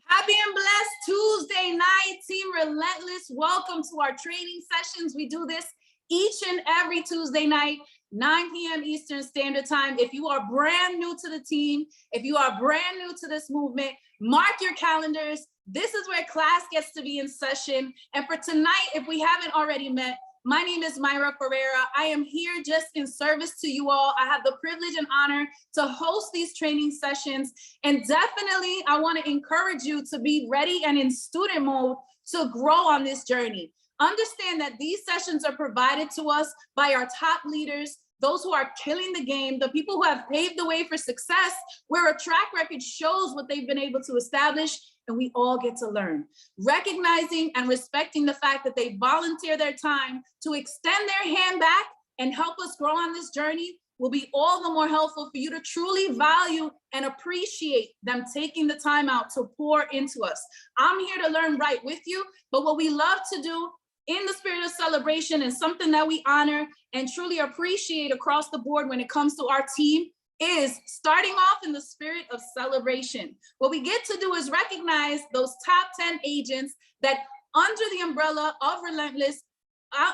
Happy and blessed Tuesday night, Team Relentless. Welcome to our training sessions. We do this each and every Tuesday night, 9 p.m. Eastern Standard Time. If you are brand new to the team, if you are brand new to this movement, mark your calendars. This is where class gets to be in session. And for tonight, if we haven't already met, my name is Myra Ferreira. I am here just in service to you all. I have the privilege and honor to host these training sessions. And definitely, I want to encourage you to be ready and in student mode to grow on this journey. Understand that these sessions are provided to us by our top leaders, those who are killing the game, the people who have paved the way for success, where a track record shows what they've been able to establish, and we all get to learn. Recognizing and respecting the fact that they volunteer their time to extend their hand back and help us grow on this journey will be all the more helpful for you to truly value and appreciate them taking the time out to pour into us. I'm here to learn right with you, but what we love to do in the spirit of celebration and something that we honor and truly appreciate across the board when it comes to our team is starting off in the spirit of celebration. What we get to do is recognize those top 10 agents that under the umbrella of Relentless,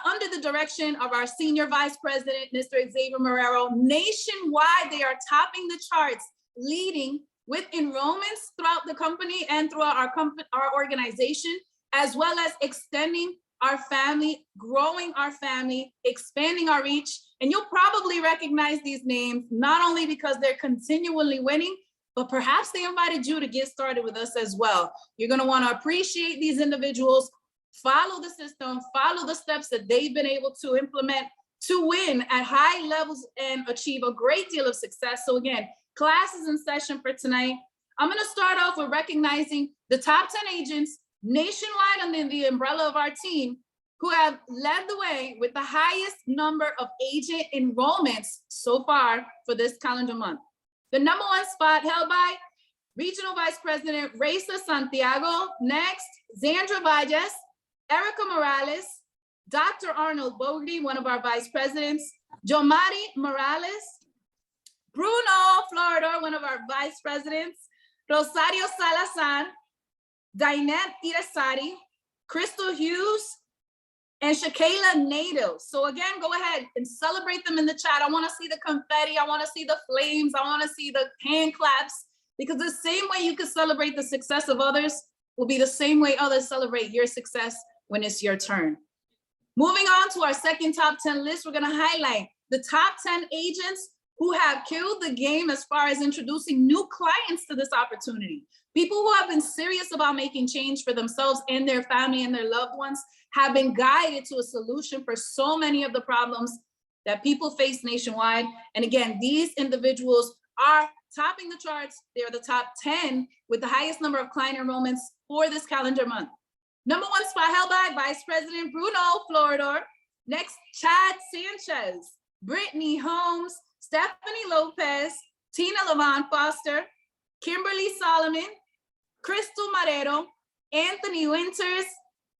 under the direction of our senior vice president, Mr. Xavier Marrero, nationwide, they are topping the charts, leading with enrollments throughout the company and throughout our organization, as well as extending our family, growing our family, expanding our reach. And you'll probably recognize these names, not only because they're continually winning, but perhaps they invited you to get started with us as well. You're gonna wanna appreciate these individuals, follow the system, follow the steps that they've been able to implement to win at high levels and achieve a great deal of success. So again, class is in session for tonight. I'm gonna start off with recognizing the top 10 agents nationwide under the umbrella of our team who have led the way with the highest number of agent enrollments so far for this calendar month. The number one spot held by Regional Vice President Raysa Santiago. Next, Zandra Valles, Erica Morales, Dr. Arnold Bogey, one of our vice presidents, Jomari Morales, Bruno Floridor, one of our vice presidents, Rosario Salazar, Dinette Irasari, Crystal Hughes, and Shakayla Nato. So again, go ahead and celebrate them in the chat. I wanna see the confetti, I wanna see the flames, I wanna see the hand claps, because the same way you can celebrate the success of others will be the same way others celebrate your success when it's your turn. Moving on to our second top 10 list, we're gonna highlight the top 10 agents who have killed the game as far as introducing new clients to this opportunity. People who have been serious about making change for themselves and their family and their loved ones have been guided to a solution for so many of the problems that people face nationwide. And again, these individuals are topping the charts. They're the top 10 with the highest number of client enrollments for this calendar month. Number one spot held by Vice President Bruno Floridor. Next, Chad Sanchez, Brittany Holmes, Stephanie Lopez, Tina Levon Foster, Kimberly Solomon, Crystal Marrero, Anthony Winters,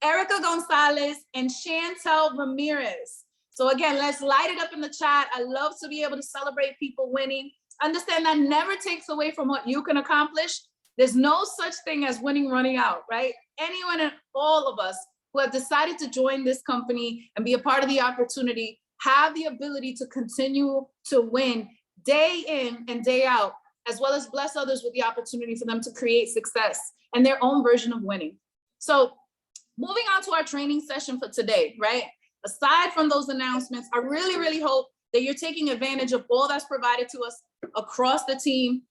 Erica Gonzalez, and Chantel Ramirez. So again, let's light it up in the chat. I love to be able to celebrate people winning. Understand that never takes away from what you can accomplish. There's no such thing as winning running out, right? Anyone and all of us who have decided to join this company and be a part of the opportunity have the ability to continue to win day in and day out, as well as bless others with the opportunity for them to create success and their own version of winning. So moving on to our training session for today, right? Aside from those announcements, I really hope that you're taking advantage of all that's provided to us across the team.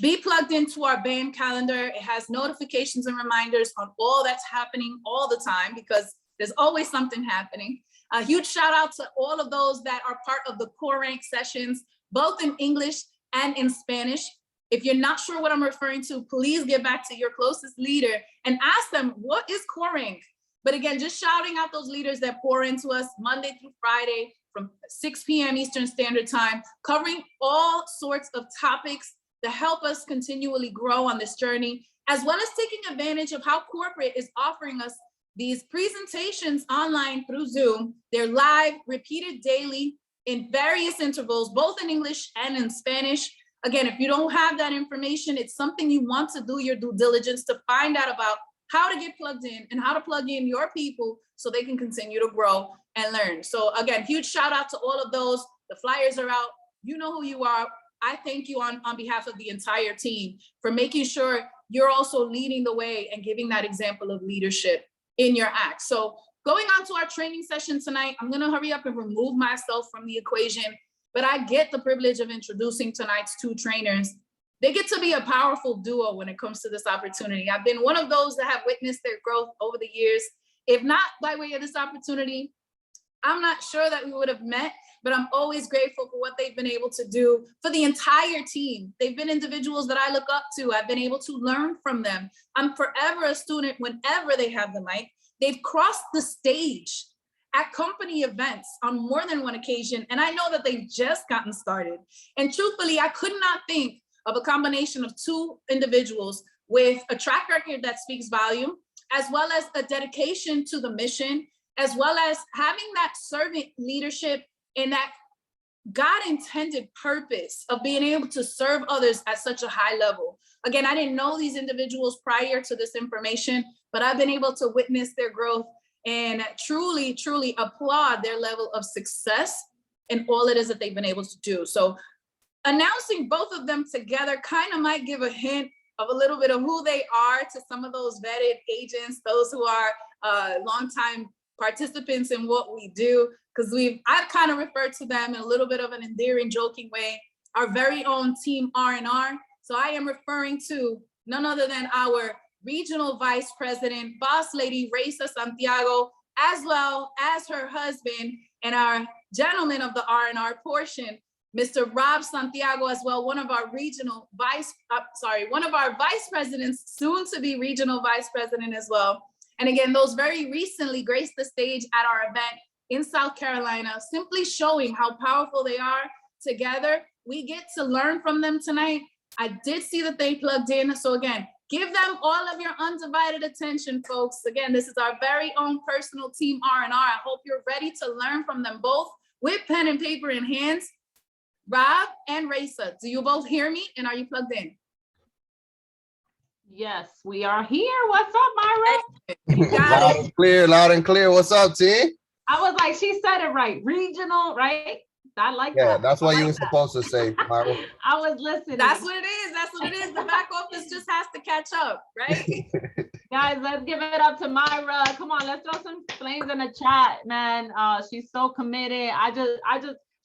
Be plugged into our band calendar. It has notifications and reminders on all that's happening all the time because there's always something happening. A huge shout out to all of those that are part of the core rank sessions, both in English and in Spanish. If you're not sure what I'm referring to, please get back to your closest leader and ask them, what is core rank? But again, just shouting out those leaders that pour into us Monday through Friday from 6 p.m. Eastern Standard Time, covering all sorts of topics that help us continually grow on this journey, as well as taking advantage of how corporate is offering us these presentations online through Zoom. They're live, repeated daily in various intervals, both in English and in Spanish. Again, if you don't have that information, it's something you want to do your due diligence to find out about how to get plugged in and how to plug in your people so they can continue to grow and learn. So again, huge shout out to all of those. The flyers are out. You know who you are. I thank you on behalf of the entire team for making sure you're also leading the way and giving that example of leadership in your act. So going on to our training session tonight, I'm gonna hurry up and remove myself from the equation, but I get the privilege of introducing tonight's two trainers. They get to be a powerful duo when it comes to this opportunity. I've been one of those that have witnessed their growth over the years. If not by way of this opportunity, I'm not sure that we would have met, but I'm always grateful for what they've been able to do for the entire team. They've been individuals that I look up to. I've been able to learn from them. I'm forever a student whenever they have the mic. They've crossed the stage at company events on more than one occasion, and I know that they've just gotten started. And truthfully, I could not think of a combination of two individuals with a track record that speaks volume, as well as a dedication to the mission, as well as having that servant leadership and that God-intended purpose of being able to serve others at such a high level. Again, I didn't know these individuals prior to this information, but I've been able to witness their growth and truly, truly applaud their level of success and all it is that they've been able to do. So announcing both of them together kind of might give a hint of a little bit of who they are to some of those vetted agents, those who are longtime participants in what we do, because I've kind of referred to them in a little bit of an endearing, joking way, our very own team R&R. So I am referring to none other than our regional vice president, boss lady Raysa Santiago, as well as her husband and our gentleman of the R&R portion, Mr. Rob Santiago, as well, one of our vice presidents, soon to be regional vice president as well. And again, those very recently graced the stage at our event in South Carolina, simply showing how powerful they are together. We get to learn from them tonight. I did see that they plugged in. So again, give them all of your undivided attention, folks. Again, this is our very own personal team R&R. I hope you're ready to learn from them both with pen and paper in hands. Rob and Raysa, do you both hear me? And are you plugged in? Yes, we are here. What's up, Myra? Loud and clear, loud and clear. What's up, team? I was like, she said it right. Regional, right? I like that. Yeah, that's what you like were supposed to say, Myra. I was listening. That's what it is. That's what it is. The back office just has to catch up, right? Guys, let's give it up to Myra. Come on, let's throw some flames in the chat, man. She's so committed.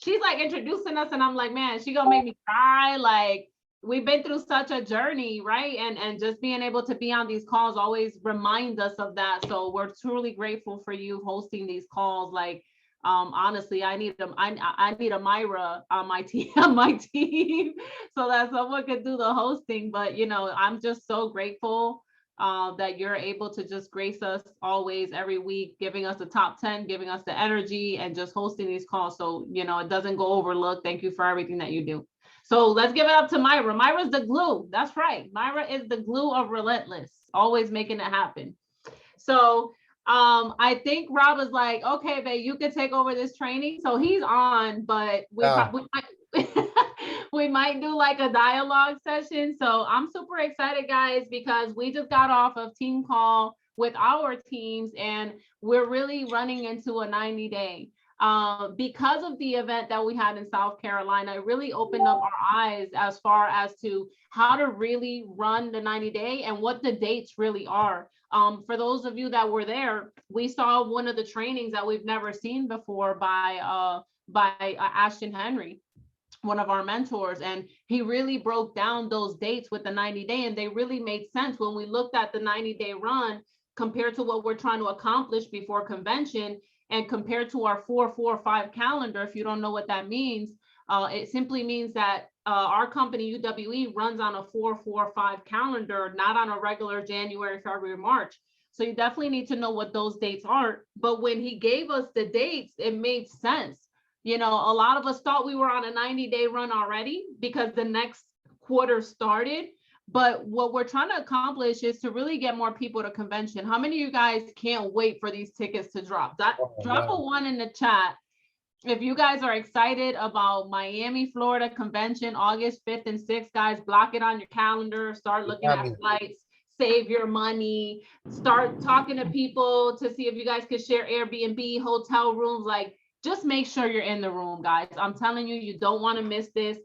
She's like introducing us and I'm like, man, she gonna make me cry. Like, we've been through such a journey, right? And just being able to be on these calls always reminds us of that. So we're truly grateful for you hosting these calls. Like, honestly, I need a Myra on my team, so that someone could do the hosting. But you know, I'm just so grateful that you're able to just grace us always every week, giving us the top 10, giving us the energy, and just hosting these calls. So, you know, it doesn't go overlooked. Thank you for everything that you do. So let's give it up to Myra. Myra's the glue. That's right. Myra is the glue of Relentless, always making it happen. So I think Rob is like, okay, babe, you can take over this training. So he's on, but we might do like a dialogue session. So I'm super excited, guys, because we just got off of team call with our teams and we're really running into a 90-day. Because of the event that we had in South Carolina, it really opened up our eyes as far as to how to really run the 90-day and what the dates really are. For those of you that were there, we saw one of the trainings that we've never seen before by Ashton Henry, one of our mentors, and he really broke down those dates with the 90-day, and they really made sense when we looked at the 90-day run compared to what we're trying to accomplish before convention. And compared to our 4-4-5 calendar, if you don't know what that means, it simply means that our company, UWE, runs on a 4-4-5 calendar, not on a regular January, February, March. So you definitely need to know what those dates are. But when he gave us the dates, it made sense. You know, a lot of us thought we were on a 90-day run already because the next quarter started. But what we're trying to accomplish is to really get more people to convention. How many of you guys can't wait for these tickets to drop? Drop a 1 in the chat If you guys are excited about Miami, Florida convention, August 5th and 6th, guys, block it on your calendar, start looking at flights, save your money, start talking to people to see if you guys could share Airbnb, hotel rooms, like just make sure you're in the room, guys. I'm telling you, you don't want to miss this.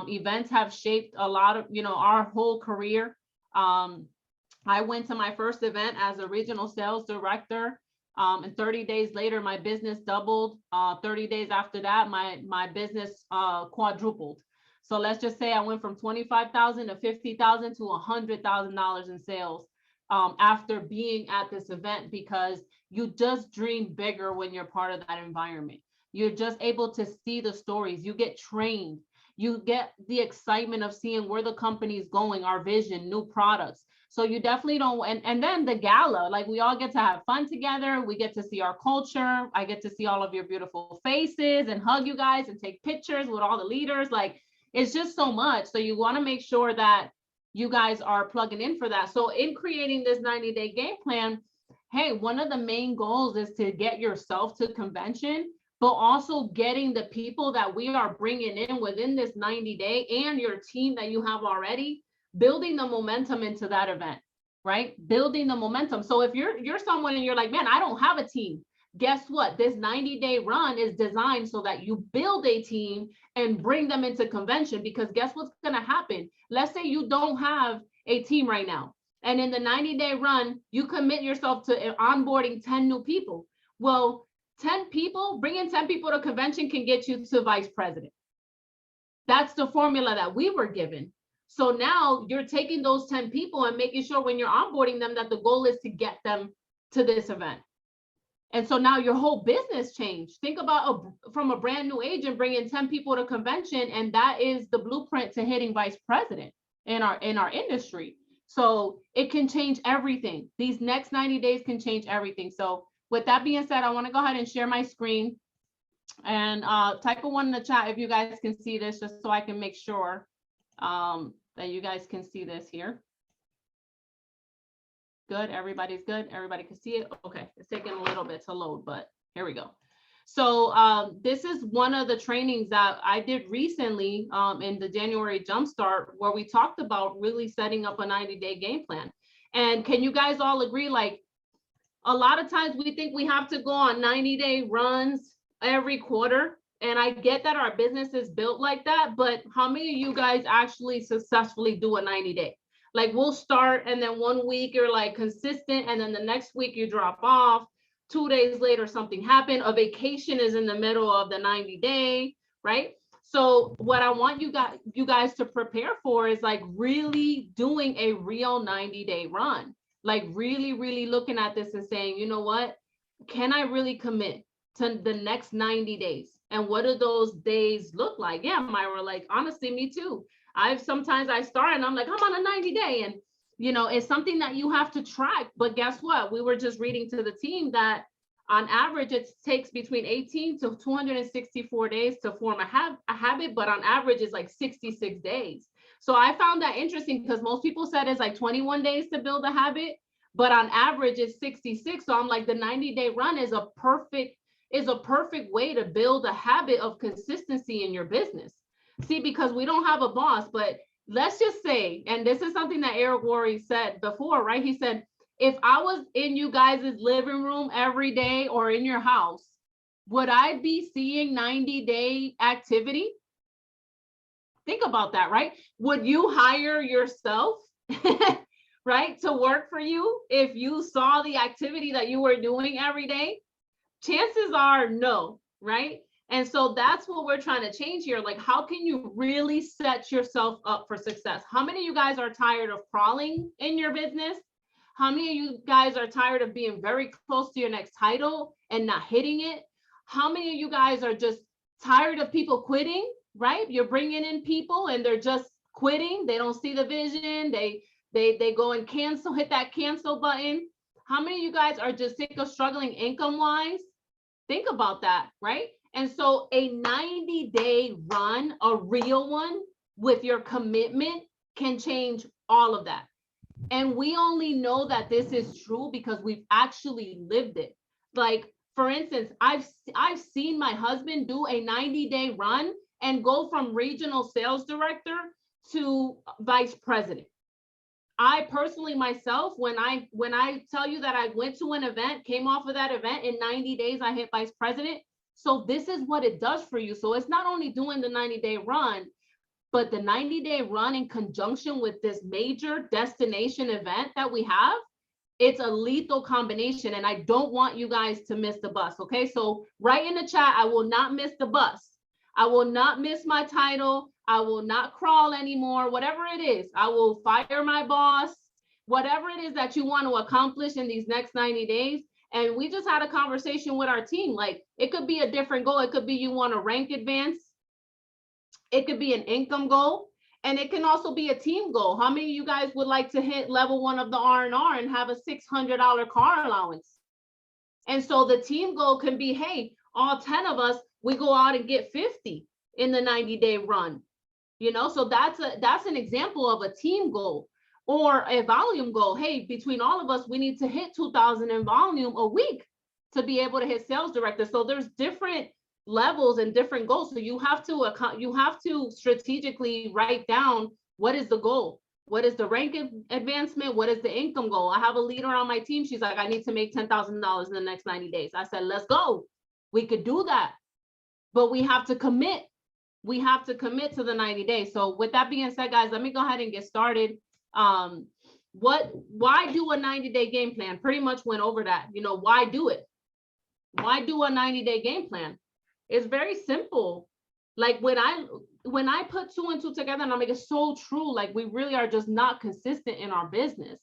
Events have shaped a lot of, our whole career. I went to my first event as a regional sales director. And 30 days later, my business doubled. 30 days after that, my business quadrupled. So let's just say I went from 25,000 to 50,000 to $100,000 in sales after being at this event, because you just dream bigger when you're part of that environment. You're just able to see the stories. You get trained. You get the excitement of seeing where the company is going, our vision, new products. So you definitely don't, and then the gala, like we all get to have fun together. We get to see our culture. I get to see all of your beautiful faces and hug you guys and take pictures with all the leaders. Like it's just so much. So you want to make sure that you guys are plugging in for that. So in creating this 90-day game plan, hey, one of the main goals is to get yourself to convention, but also getting the people that we are bringing in within this 90-day and your team that you have already, building the momentum into that event, right? Building the momentum. So if you're someone and you're like, man, I don't have a team, guess what? This 90-day run is designed so that you build a team and bring them into convention, because guess what's going to happen? Let's say you don't have a team right now, and in the 90-day run, you commit yourself to onboarding 10 new people. Well, 10 people, bringing 10 people to convention can get you to vice president. That's the formula that we were given. So now you're taking those 10 people and making sure when you're onboarding them that the goal is to get them to this event. And so now your whole business changed. Think about from a brand new agent bringing 10 people to convention, and that is the blueprint to hitting vice president in our industry. So it can change everything. These next 90 days can change everything. So with that being said, I want to go ahead and share my screen and type a 1 in the chat if you guys can see this, just so I can make sure that you guys can see this here. Good, everybody's good. Everybody can see it. Okay, it's taking a little bit to load, but here we go. So this is one of the trainings that I did recently in the January Jumpstart, where we talked about really setting up a 90-day game plan. And can you guys all agree, like a lot of times we think we have to go on 90-day runs every quarter. And I get that our business is built like that, but how many of you guys actually successfully do a 90-day? Like we'll start and then 1 week you're like consistent, and then the next week you drop off. 2 days later, something happened. A vacation is in the middle of the 90-day, right? So what I want you guys to prepare for is like really doing a real 90-day run. Like really, really looking at this and saying, you know what, can I really commit to the next 90 days? And what do those days look like? Yeah, Myra, like, honestly, me too. Sometimes I start and I'm like, I'm on a 90-day. And, it's something that you have to track. But guess what? We were just reading to the team that on average, it takes between 18 to 264 days to form a habit. But on average, it's like 66 days. So I found that interesting because most people said it's like 21 days to build a habit. But on average, it's 66. So I'm like, the 90-day run is a perfect way to build a habit of consistency in your business. See, because we don't have a boss, but let's just say, and this is something that Eric Worre said before, right? He said, if I was in you guys' living room every day or in your house, would I be seeing 90-day activity? Think about that, right? Would you hire yourself, right, to work for you if you saw the activity that you were doing every day? Chances are no, right? And so that's what we're trying to change here. Like, how can you really set yourself up for success? How many of you guys are tired of crawling in your business? How many of you guys are tired of being very close to your next title and not hitting it? How many of you guys are just tired of people quitting, right? You're bringing in people and they're just quitting. They don't see the vision. They go and cancel, hit that cancel button. How many of you guys are just sick of struggling income-wise? Think about that, right? And so a 90-day run, a real one with your commitment, can change all of that. And we only know that this is true because we've actually lived it. Like For instance, I've seen my husband do a 90-day run and go from regional sales director to vice president. I personally myself, when I tell you that I went to an event, came off of that event, in 90 days, I hit vice president. So this is what it does for you. So it's not only doing the 90-day run, but the 90-day run in conjunction with this major destination event that we have, it's a lethal combination, and I don't want you guys to miss the bus, okay? So write in the chat, I will not miss the bus. I will not miss my title. I will not crawl anymore, whatever it is. I will fire my boss, whatever it is that you want to accomplish in these next 90 days. And we just had a conversation with our team. Like, it could be a different goal. It could be you want to rank advance. It could be an income goal. And it can also be a team goal. How many of you guys would like to hit level 1 of the R&R and have a $600 car allowance? And so the team goal can be, hey, all 10 of us, we go out and get 50 in the 90-day run. You know, so that's an example of a team goal or a volume goal. Hey, between all of us, we need to hit 2,000 in volume a week to be able to hit sales director. So there's different levels and different goals. So you have to strategically write down, what is the goal? What is the rank advancement? What is the income goal? I have a leader on my team. She's like, I need to make $10,000 in the next 90 days. I said, let's go. We could do that, but we have to commit. We have to commit to the 90 days. So with that being said, guys, let me go ahead and get started. Why do a 90-day game plan? Pretty much went over that. You know, why do it? Why do a 90-day game plan? It's very simple. Like when I put 2 and 2 together, and I make it so true, like we really are just not consistent in our business.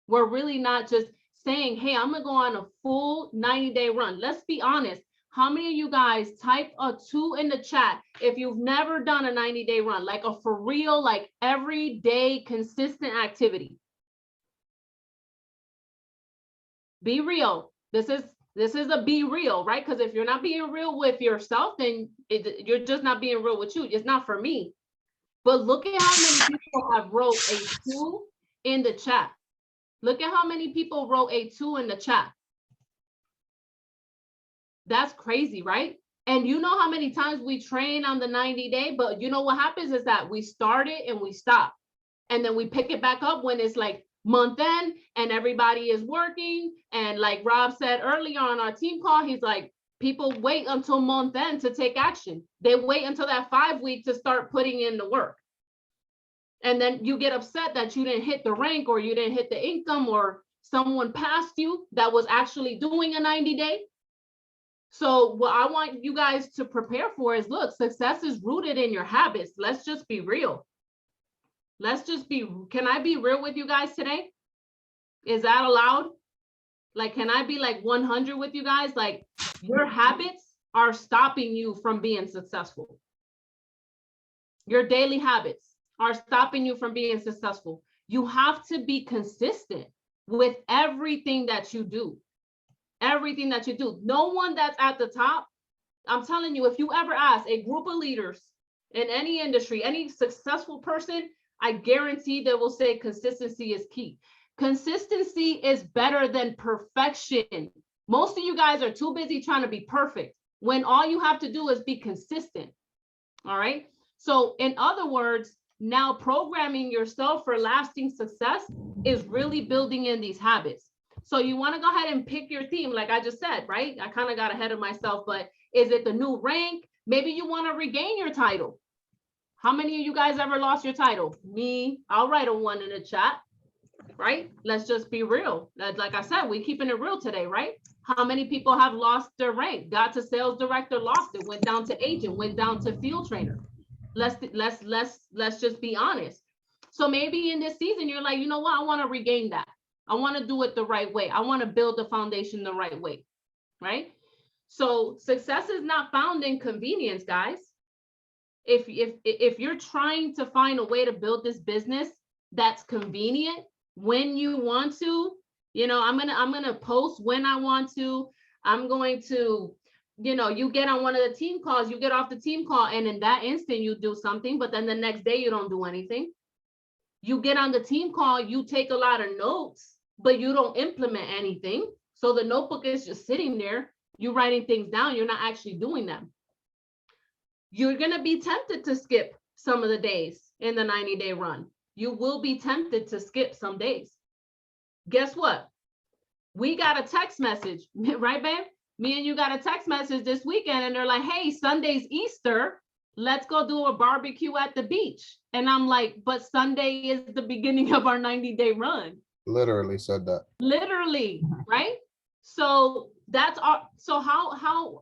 We're really not just saying, hey, I'm gonna go on a full 90-day run. Let's be honest. How many of you guys type a 2 in the chat if you've never done a 90-day run, like a for real, like everyday consistent activity? Be real. This is a be real, right? Because if you're not being real with yourself, then you're just not being real with you. It's not for me. But look at how many people have wrote a 2 in the chat. Look at how many people wrote a 2 in the chat. That's crazy, right? And you know how many times we train on the 90-day, but you know what happens is that we start it and we stop. And then we pick it back up when it's like month end and everybody is working. And like Rob said earlier on our team call, he's like, people wait until month end to take action. They wait until that 5 week to start putting in the work. And then you get upset that you didn't hit the rank or you didn't hit the income or someone passed you that was actually doing a 90-day. So what I want you guys to prepare for is, look, success is rooted in your habits. Let's just be real. Can I be real with you guys today? Is that allowed? Like, can I be like 100 with you guys? Like, your habits are stopping you from being successful. Your daily habits are stopping you from being successful. You have to be consistent with everything that you do. Everything that you do. No one that's at the top, I'm telling you, if you ever ask a group of leaders in any industry, any successful person, I guarantee they will say consistency is key. Consistency is better than perfection. Most of you guys are too busy trying to be perfect when all you have to do is be consistent. All right. So in other words, now programming yourself for lasting success is really building in these habits. So you want to go ahead and pick your theme, like I just said, right? I kind of got ahead of myself, but is it the new rank? Maybe you want to regain your title. How many of you guys ever lost your title? Me, I'll write a 1 in the chat, right? Let's just be real. Like I said, we're keeping it real today, right? How many people have lost their rank? Got to sales director, lost it, went down to agent, went down to field trainer. Let's just be honest. So maybe in this season, you're like, you know what? I want to regain that. I want to do it the right way. I want to build the foundation the right way, right? So success is not found in convenience, guys. If you're trying to find a way to build this business that's convenient when you want to, you know, I'm gonna post when I want to. I'm going to, you know, you get on one of the team calls, you get off the team call, and in that instant you do something, but then the next day you don't do anything. You get on the team call, you take a lot of notes, but you don't implement anything. So the notebook is just sitting there. You're writing things down. You're not actually doing them. You're going to be tempted to skip some of the days in the 90-day run. You will be tempted to skip some days. Guess what? We got a text message, right, babe? Me and you got a text message this weekend, and they're like, hey, Sunday's Easter. Let's go do a barbecue at the beach. And I'm like, but Sunday is the beginning of our 90-day run. Literally said that. Literally, right? So that's our, so how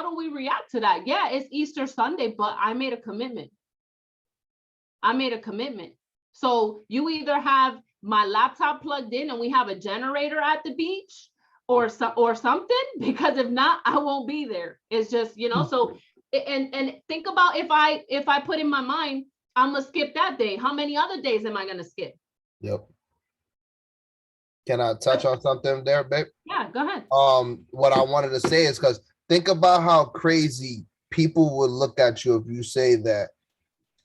do we react to that? Yeah, it's Easter Sunday, but I made a commitment. So you either have my laptop plugged in and we have a generator at the beach or something, because if not, I won't be there. It's just, you know, so, and think about if I put in my mind, I'm gonna skip that day. How many other days am I gonna skip? Yep. Can I touch on something there, babe? Yeah, go ahead. What I wanted to say is because think about how crazy people would look at you if you say that,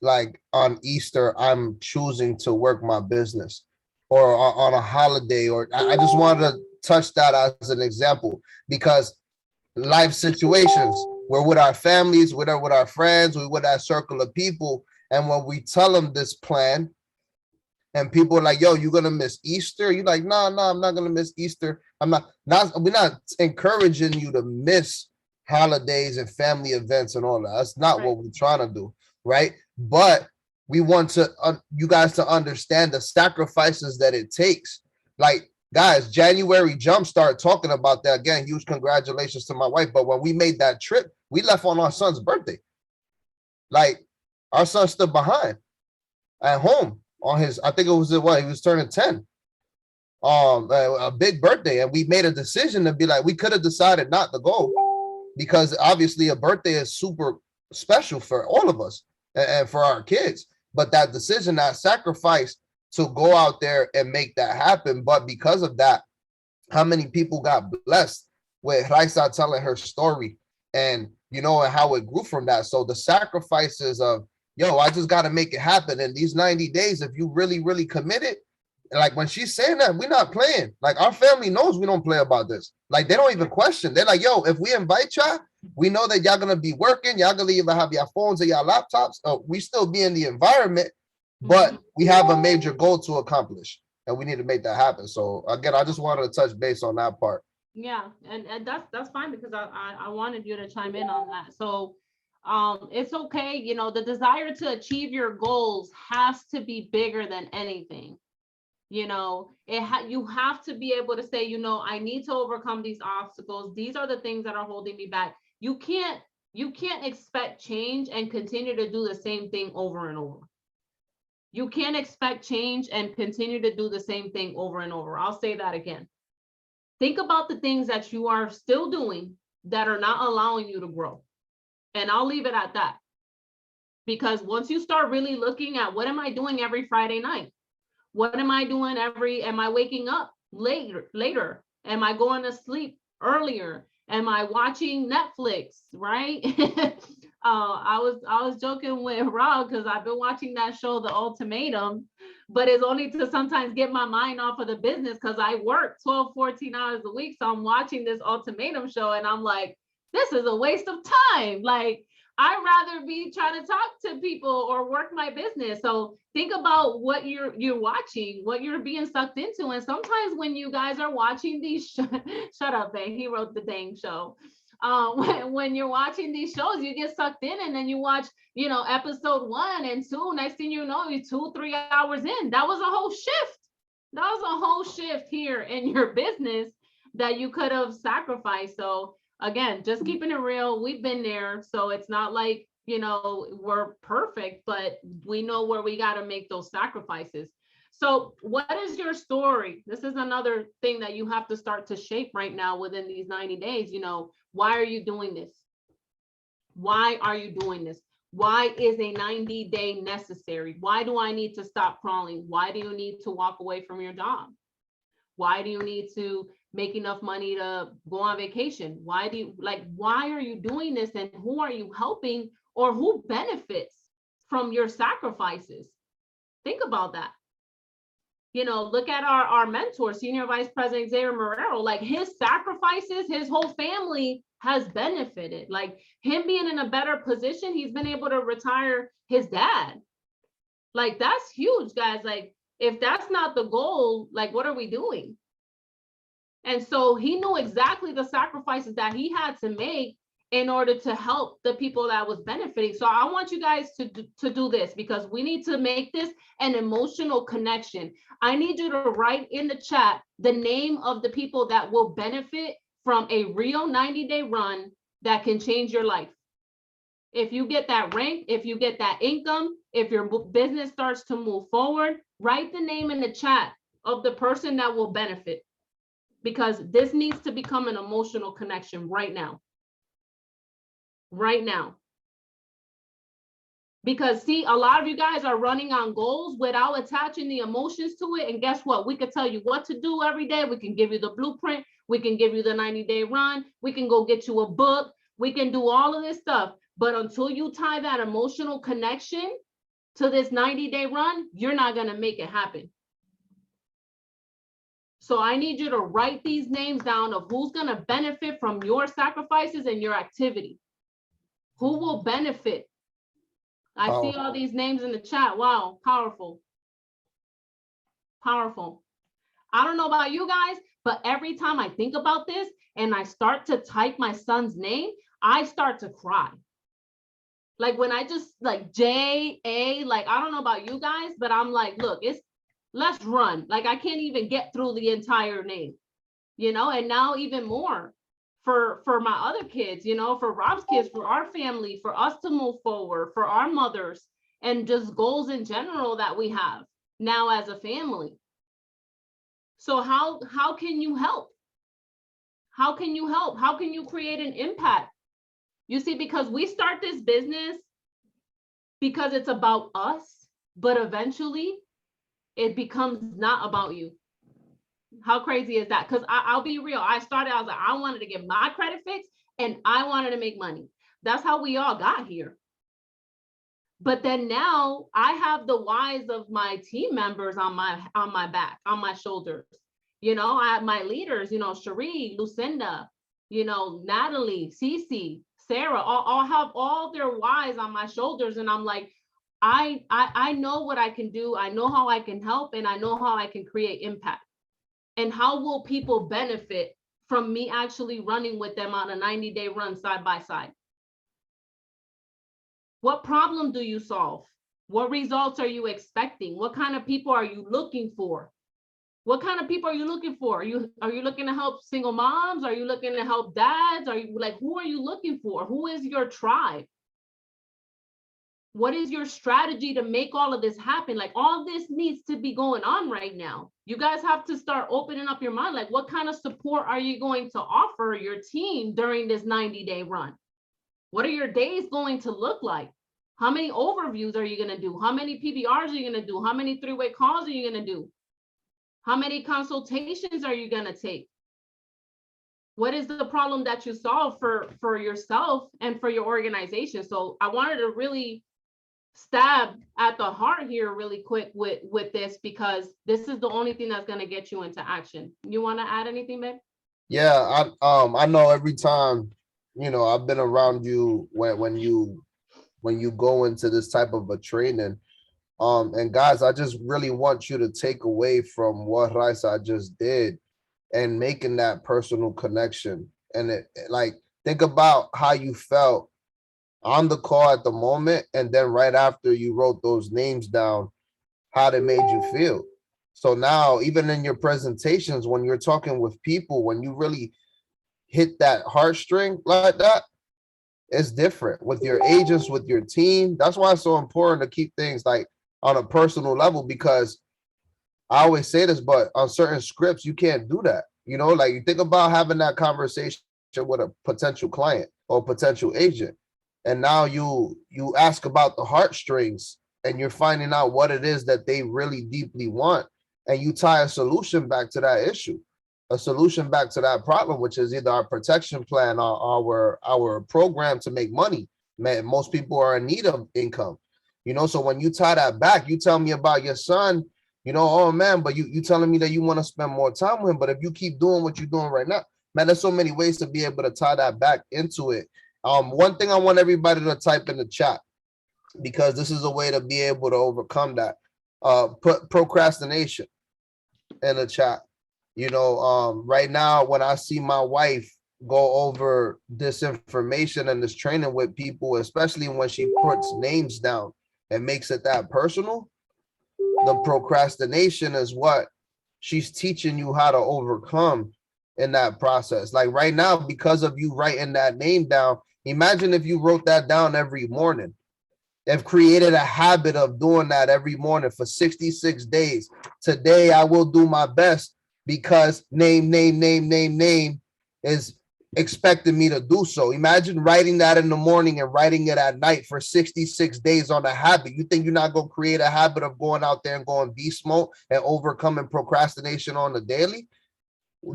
like on Easter, I'm choosing to work my business, or on a holiday, or I just wanted to touch that as an example, because life situations, we're with our families, we're with our friends, we're with that circle of people, and when we tell them this plan, and people are like, yo, you're gonna miss Easter. You're like, no, I'm not gonna miss Easter. We're not encouraging you to miss holidays and family events and all that. That's not what we're trying to do, right? But we want to you guys to understand the sacrifices that it takes. Like, guys, January Jumpstart talking about that again. Huge congratulations to my wife. But when we made that trip, we left on our son's birthday. Like, our son stood behind at home on his, I think it was what, he was turning 10, a big birthday, and we made a decision to be like, we could have decided not to go, because obviously a birthday is super special for all of us and for our kids, but that decision, that sacrifice to go out there and make that happen. But because of that, how many people got blessed with Raysa telling her story, and you know, and how it grew from that. So the sacrifices of, yo, I just got to make it happen in these 90 days. If you really, really committed, like when she's saying that, we're not playing. Like, our family knows we don't play about this. Like, they don't even question. They're like, yo, if we invite y'all, we know that y'all going to be working. Y'all going to either have your phones or your laptops. We still be in the environment, but we have a major goal to accomplish, and we need to make that happen. So again, I just wanted to touch base on that part. Yeah, and that's fine, because I wanted you to chime in on that. So it's okay, you know, the desire to achieve your goals has to be bigger than anything. You know, you have to be able to say, you know, I need to overcome these obstacles. These are the things that are holding me back. You can't expect change and continue to do the same thing over and over. You can't expect change and continue to do the same thing over and over. I'll say that again. Think about the things that you are still doing that are not allowing you to grow. And I'll leave it at that. Because once you start really looking at, what am I doing every Friday night? What am I doing am I waking up later? Am I going to sleep earlier? Am I watching Netflix, right? I was joking with Rob, because I've been watching that show, The Ultimatum, but it's only to sometimes get my mind off of the business, because I work 12, 14 hours a week. So I'm watching this Ultimatum show and I'm like, this is a waste of time. Like, I'd rather be trying to talk to people or work my business. So think about what you're watching, what you're being sucked into. And sometimes when you guys are watching these, shut up, babe, he wrote the dang show. When you're watching these shows, you get sucked in, and then you watch, you know, episode 1 and 2. Next thing you know, you're 2-3 hours in. That was a whole shift. That was a whole shift here in your business that you could have sacrificed. So again, just keeping it real. We've been there. So it's not like, you know, we're perfect, but we know where we got to make those sacrifices. So what is your story? This is another thing that you have to start to shape right now within these 90 days. You know, why are you doing this? Why are you doing this? Why is a 90-day necessary? Why do I need to stop crawling? Why do you need to walk away from your job? Why do you need to make enough money to go on vacation? Why are you doing this, and who are you helping, or who benefits from your sacrifices? Think about that. You know, look at our mentor, Senior Vice President Xavier Marrero, like his sacrifices, his whole family has benefited. Like him being in a better position, he's been able to retire his dad. Like that's huge, guys. Like if that's not the goal, like what are we doing? And so he knew exactly the sacrifices that he had to make in order to help the people that was benefiting. So I want you guys to do this, because we need to make this an emotional connection. I need you to write in the chat the name of the people that will benefit from a real 90-day run that can change your life. If you get that rank, if you get that income, if your business starts to move forward, write the name in the chat of the person that will benefit, because this needs to become an emotional connection right now. Right now. Because see, a lot of you guys are running on goals without attaching the emotions to it. And guess what? We could tell you what to do every day. We can give you the blueprint. We can give you the 90-day run. We can go get you a book. We can do all of this stuff. But until you tie that emotional connection to this 90-day run, you're not going to make it happen. So I need you to write these names down of who's going to benefit from your sacrifices and your activity. Who will benefit? I see all these names in the chat. Wow, powerful. Powerful. I don't know about you guys, but every time I think about this and I start to type my son's name, I start to cry. Like when I just like J-A, like I don't know about you guys, but I'm like, look, let's run. Like I can't even get through the entire name, you know, and now even more. For my other kids, you know, for Rob's kids, for our family, for us to move forward, for our mothers, and just goals in general that we have now as a family. So how can you help? How can you help? How can you create an impact? You see, because we start this business because it's about us, but eventually it becomes not about you. How crazy is that? Because I'll be real. I was like, I wanted to get my credit fixed and I wanted to make money. That's how we all got here. But then now I have the whys of my team members on my back, on my shoulders. You know, I have my leaders, you know, Cherie, Lucinda, you know, Natalie, Cece, Sarah, all have all their whys on my shoulders. And I'm like, I know what I can do. I know how I can help, and I know how I can create impact. And how will people benefit from me actually running with them on a 90-day run side by side? What problem do you solve? What results are you expecting? What kind of people are you looking for? What kind of people are you looking for? Are you looking to help single moms? Are you looking to help dads? Are you like, who are you looking for? Who is your tribe? What is your strategy to make all of this happen? Like all this needs to be going on right now. You guys have to start opening up your mind. Like what kind of support are you going to offer your team during this 90-day run? What are your days going to look like? How many overviews are you going to do? How many PBRs are you going to do? How many three-way calls are you going to do? How many consultations are you going to take? What is the problem that you solve for yourself and for your organization? So I wanted to really stab at the heart here really quick with this, because this is the only thing that's going to get you into action. You want to add anything, babe? Yeah, I know every time, you know, I've been around you when you go into this type of a training. And guys, I just really want you to take away from what Raysa just did and making that personal connection. And like, think about how you felt on the call at the moment, and then right after you wrote those names down, how they made you feel. So now, even in your presentations, when you're talking with people, when you really hit that heartstring like that, it's different with your agents, with your team. That's why it's so important to keep things like on a personal level, because I always say this, but on certain scripts, you can't do that. You know, like you think about having that conversation with a potential client or potential agent, and now you ask about the heartstrings, and you're finding out what it is that they really deeply want, and you tie a solution back to that issue, a solution back to that problem, which is either our protection plan or our program to make money. Man, most people are in need of income, you know. So when you tie that back, you tell me about your son, You know, oh man, but you telling me that you want to spend more time with him. But if you keep doing what you're doing right now, man, there's so many ways to be able to tie that back into it. One thing I want everybody to type in the chat, because this is a way to be able to overcome that. Put procrastination in the chat. You know, right now when I see my wife go over this information and this training with people, especially when she puts names down and makes it that personal, the procrastination is what she's teaching you how to overcome in that process. Like right now, because of you writing that name down, imagine if you wrote that down every morning. They've created a habit of doing that every morning for 66 days. Today, I will do my best because name is expecting me to do so. Imagine writing that in the morning and writing it at night for 66 days on a habit. You think you're not going to create a habit of going out there and going beast mode and overcoming procrastination on the daily?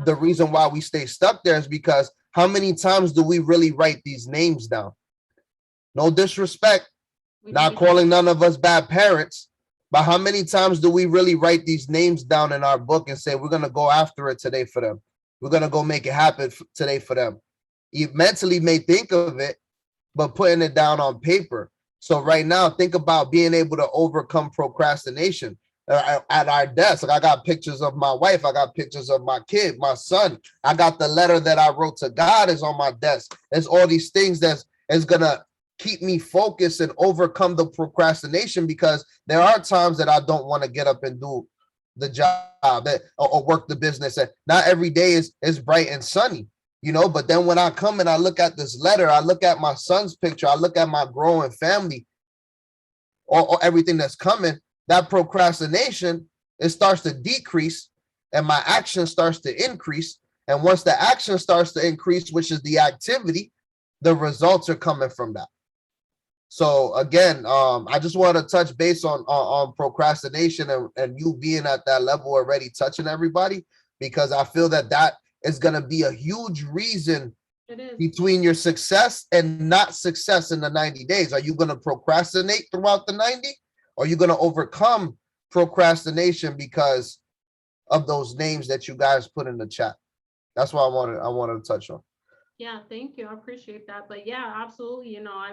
The reason why we stay stuck there is because how many times do we really write these names down? No disrespect, not calling none of us bad parents, but how many times do we really write these names down in our book and say, we're going to go after it today for them? We're going to go make it happen today for them. You mentally may think of it, but putting it down on paper. So right now, think about being able to overcome procrastination at our desk. Like I got pictures of my wife. I got pictures of my kid, my son. I got the letter that I wrote to God is on my desk. There's all these things that's going to keep me focused and overcome the procrastination, because there are times that I don't want to get up and do the job or work the business. And not every day is bright and sunny, you know, but then when I come and I look at this letter, I look at my son's picture, I look at my growing family, or everything that's coming, that procrastination, it starts to decrease and my action starts to increase. And once the action starts to increase, which is the activity, the results are coming from that. So again, I just want to touch base on procrastination and you being at that level already, touching everybody, because I feel that is going to be a huge reason between your success and not success in the 90 days. Are you going to procrastinate throughout the 90? Or are you going to overcome procrastination because of those names that you guys put in the chat? That's what I wanted to touch on. Yeah, thank you. I appreciate that. But yeah, absolutely. You know,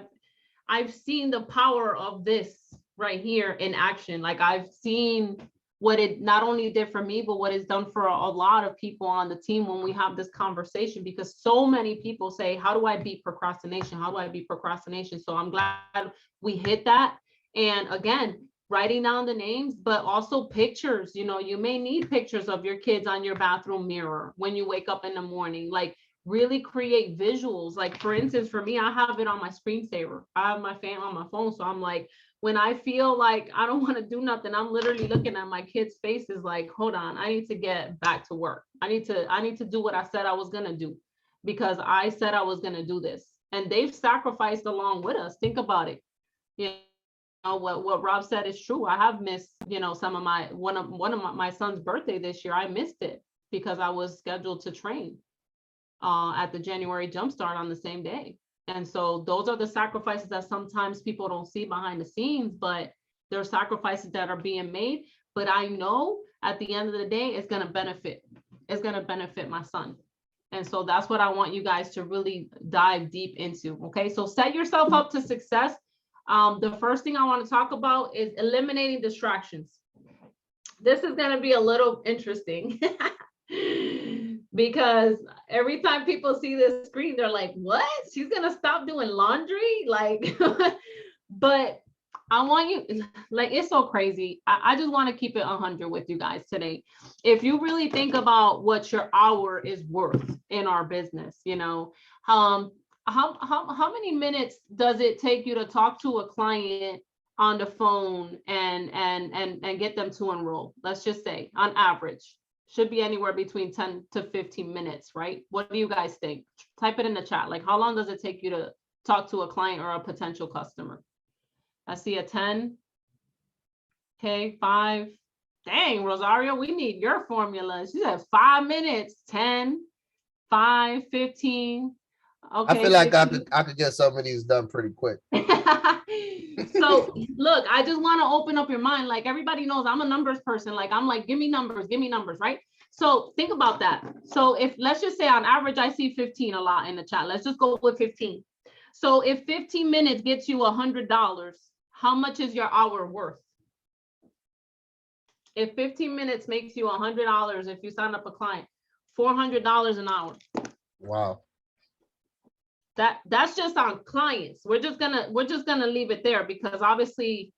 I've seen the power of this right here in action. Like I've seen what it not only did for me, but what it's done for a lot of people on the team when we have this conversation, because so many people say, how do I beat procrastination? How do I beat procrastination? So I'm glad we hit that. And again, writing down the names, but also pictures. You know, you may need pictures of your kids on your bathroom mirror when you wake up in the morning. Like really create visuals. Like for instance, for me, I have it on my screensaver. I have my fan on my phone. So I'm like, when I feel like I don't want to do nothing, I'm literally looking at my kids' faces like, hold on, I need to get back to work. I need to do what I said I was going to do, because I said I was going to do this. And they've sacrificed along with us. Think about it. You know, what Rob said is true. I have missed, you know, some of one of my son's birthday this year. I missed it because I was scheduled to train at the January Jumpstart on the same day. And so those are the sacrifices that sometimes people don't see behind the scenes, but there are sacrifices that are being made. But I know at the end of the day, it's going to benefit. It's going to benefit my son. And so that's what I want you guys to really dive deep into. Okay, so set yourself up to success. The first thing I want to talk about is eliminating distractions. This is going to be a little interesting. Because every time people see this screen, they're like, what? She's gonna stop doing laundry? Like, but I want you, like, it's so crazy. I just want to keep it 100 with you guys today. If you really think about what your hour is worth in our business, you know, how many minutes does it take you to talk to a client on the phone and get them to enroll? Let's just say on average. Should be anywhere between 10 to 15 minutes, right? What do you guys think? Type it in the chat. Like, how long does it take you to talk to a client or a potential customer? I see a 10. Okay, 5. Dang, Rosario, we need your formula. She said 5 minutes, 10, 5, 15. I Okay. feel like I could get some of these done pretty quick. So look, I just want to open up your mind. Like everybody knows I'm a numbers person. Like I'm like, give me numbers, right? So think about that. So if let's just say on average, I see 15 a lot in the chat. Let's just go with 15. So if 15 minutes gets you $100, how much is your hour worth? If 15 minutes makes you $100, if you sign up a client, $400 an hour. Wow. That's just on clients. We're just gonna leave it there because obviously,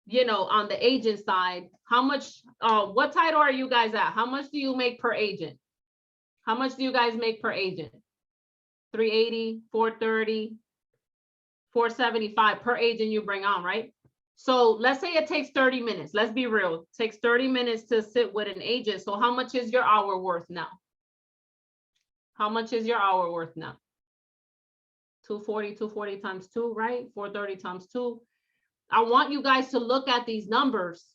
you know, on the agent side, how much, what title are you guys at? How much do you make per agent? How much do you guys make per agent? 380, 430, 475 per agent you bring on, right? So let's say it takes 30 minutes. Let's be real. It takes 30 minutes to sit with an agent. So how much is your hour worth now? How much is your hour worth now? 240 times 2, right? 430 times 2. I want you guys to look at these numbers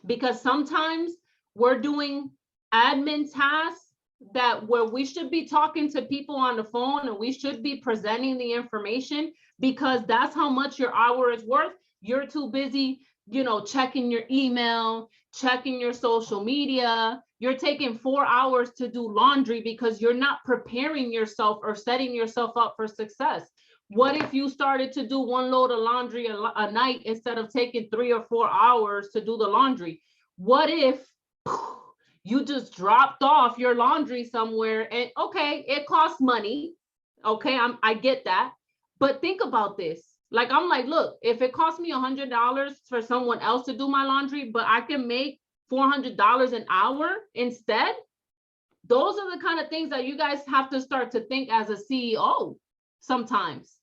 because sometimes we're doing admin tasks that where we should be talking to people on the phone and we should be presenting the information because that's how much your hour is worth. You're too busy, you know, checking your email, checking your social media. You're taking 4 hours to do laundry because you're not preparing yourself or setting yourself up for success. What if you started to do 1 load of laundry a night instead of taking 3 or 4 hours to do the laundry? What if you just dropped off your laundry somewhere and okay, it costs money. Okay, I get that. But think about this. Like, I'm like, look, if it costs me $100 for someone else to do my laundry, but I can make $400 an hour instead, those are the kind of things that you guys have to start to think as a CEO sometimes.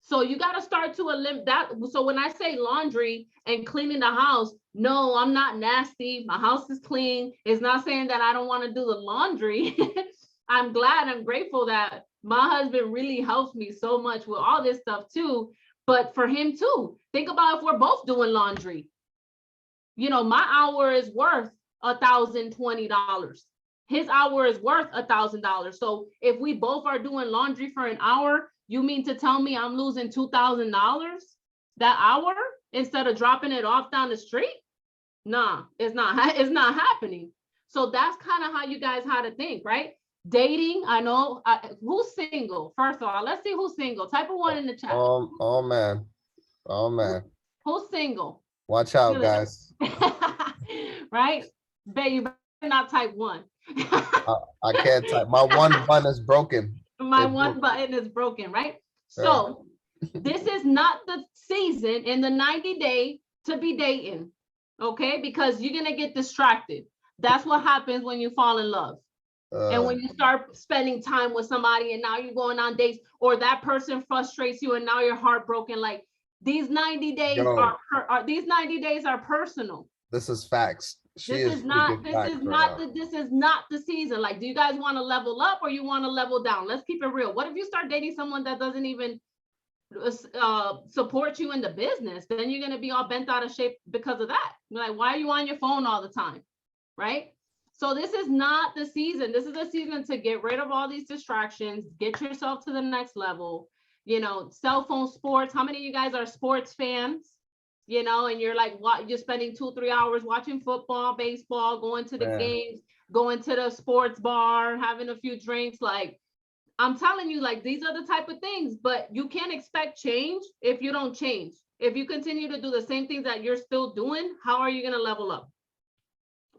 So you got to start to eliminate that. So when I say laundry and cleaning the house, no, I'm not nasty. My house is clean. It's not saying that I don't want to do the laundry. I'm glad, I'm grateful that my husband really helps me so much with all this stuff too. But for him too, think about if we're both doing laundry. You know, my hour is worth $1,020. His hour is worth $1,000. So if we both are doing laundry for an hour, you mean to tell me I'm losing $2,000 that hour instead of dropping it off down the street? Nah, it's not happening. So that's kind of how you guys had to think, right? Dating, I know. Who's single? First of all, let's see who's single. Type a 1 in the chat. Oh man. Oh man. Who's single? Watch out, guys. Right? Bet you better not type 1. I can't type. My one button is broken. My one button is broken, right? So this is not the season in the 90-day to be dating, okay? Because you're gonna get distracted. That's what happens when you fall in love. And when you start spending time with somebody and now you're going on dates, or that person frustrates you and now you're heartbroken. Like these 90 days these 90 days are personal. This is facts. This is not the season. Like, do you guys want to level up or you want to level down? Let's keep it real. What if you start dating someone that doesn't even support you in the business? Then you're going to be all bent out of shape because of that. You're like, why are you on your phone all the time? Right? So this is not the season. This is the season to get rid of all these distractions, get yourself to the next level. You know, cell phone sports. How many of you guys are sports fans? You know, and you're like, what? You're spending 2-3 hours watching football, baseball, going to the games, going to the sports bar, having a few drinks. Like, I'm telling you, like, these are the type of things, but you can't expect change if you don't change. If you continue to do the same things that you're still doing, how are you going to level up?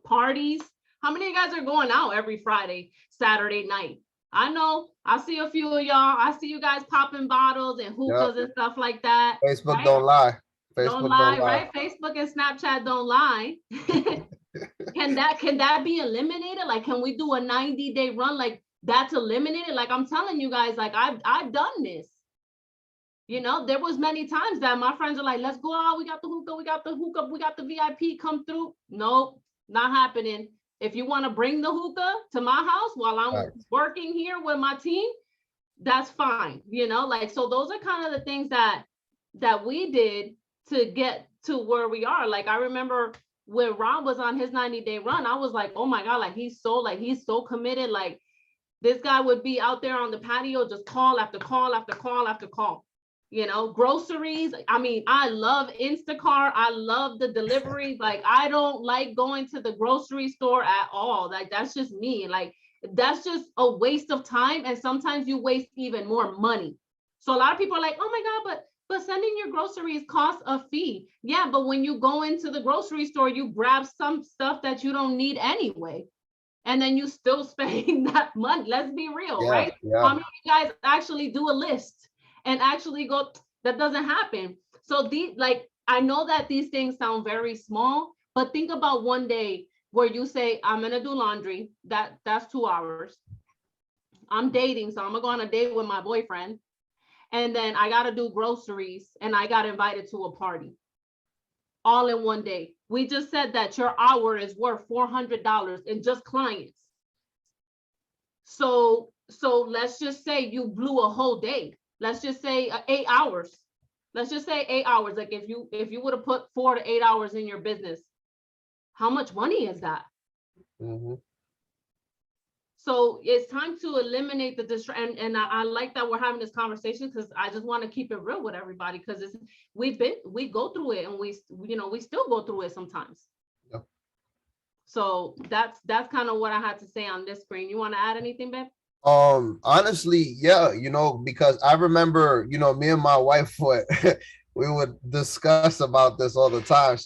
Parties. How many of you guys are going out every Friday, Saturday night? I know. I see a few of y'all. I see you guys popping bottles and hookahs and stuff like that. Facebook right? Don't lie. Facebook don't lie, right? Facebook and Snapchat don't lie. Can that be eliminated? Like, can we do a 90-day run? Like, that's eliminated. Like, I'm telling you guys, like, I've done this. You know, there was many times that my friends are like, let's go out. We got the hookah. We got the VIP come through. Nope, not happening. If you want to bring the hookah to my house while I'm working here with my team, that's fine. You know, like, so those are kind of the things that we did to get to where we are. Like, I remember when Rob was on his 90-day run, I was like, oh my God, like he's so committed. Like, This guy would be out there on the patio, just call after call after call after call. You know, groceries. I mean, I love Instacart. I love the deliveries. Like, I don't like going to the grocery store at all. Like, that's just me. Like, that's just a waste of time. And sometimes you waste even more money. So a lot of people are like, oh my God, but sending your groceries costs a fee. Yeah, but when you go into the grocery store, you grab some stuff that you don't need anyway. And then you still spending that money. Let's be real, right? How many of you guys actually do a list and actually go? That doesn't happen. So I know that these things sound very small, but think about one day where you say, I'm gonna do laundry. That's 2 hours. I'm dating, so I'm gonna go on a date with my boyfriend. And then I gotta do groceries and I got invited to a party. All in one day. We just said that your hour is worth $400 in just clients. So let's just say you blew a whole day. Let's just say 8 hours. Let's just say 8 hours. Like if you would have put 4 to 8 hours in your business, how much money is that? Mm-hmm. So it's time to eliminate the distraction. And I like that we're having this conversation because I just want to keep it real with everybody, because we go through it, and we still go through it sometimes. Yeah. So that's kind of what I had to say on this screen. You want to add anything, babe? Honestly, yeah, because I remember, me and my wife we would discuss about this all the time.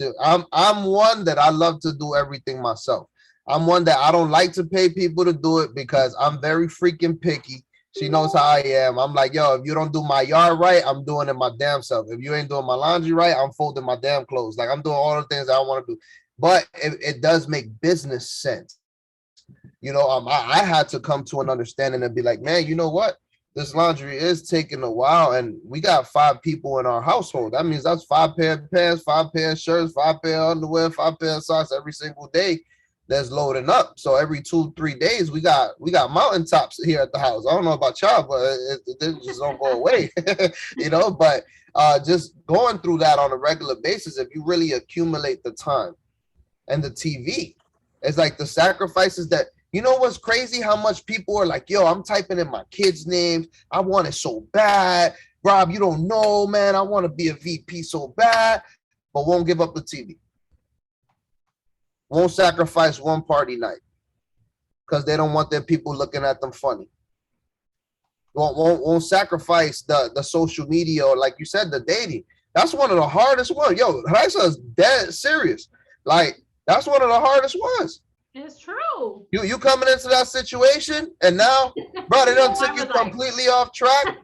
I'm one that I love to do everything myself. I'm one that I don't like to pay people to do it because I'm very freaking picky. She knows how I am. I'm like, yo, if you don't do my yard right, I'm doing it my damn self. If you ain't doing my laundry right, I'm folding my damn clothes. Like, I'm doing all the things I want to do. But it does make business sense. I had to come to an understanding and be like, man, you know what? This laundry is taking a while, and we got 5 people in our household. That means that's 5 pair of pants, 5 pair of shirts, 5 pair of underwear, 5 pair of socks every single day. That's loading up. So every 2-3 days, we got mountaintops here at the house. I don't know about y'all, but it just don't go away, But just going through that on a regular basis, if you really accumulate the time and the TV, it's like the sacrifices that, what's crazy? How much people are like, yo, I'm typing in my kids' names. I want it so bad. Rob, you don't know, man. I want to be a VP so bad, but won't give up the TV. Won't sacrifice one party night because they don't want their people looking at them funny. Won't sacrifice the social media, or like you said, the dating. That's one of the hardest ones. Yo, Raysa is dead serious. Like, that's one of the hardest ones. It's true. You coming into that situation, and now, bro, they done took you completely off track.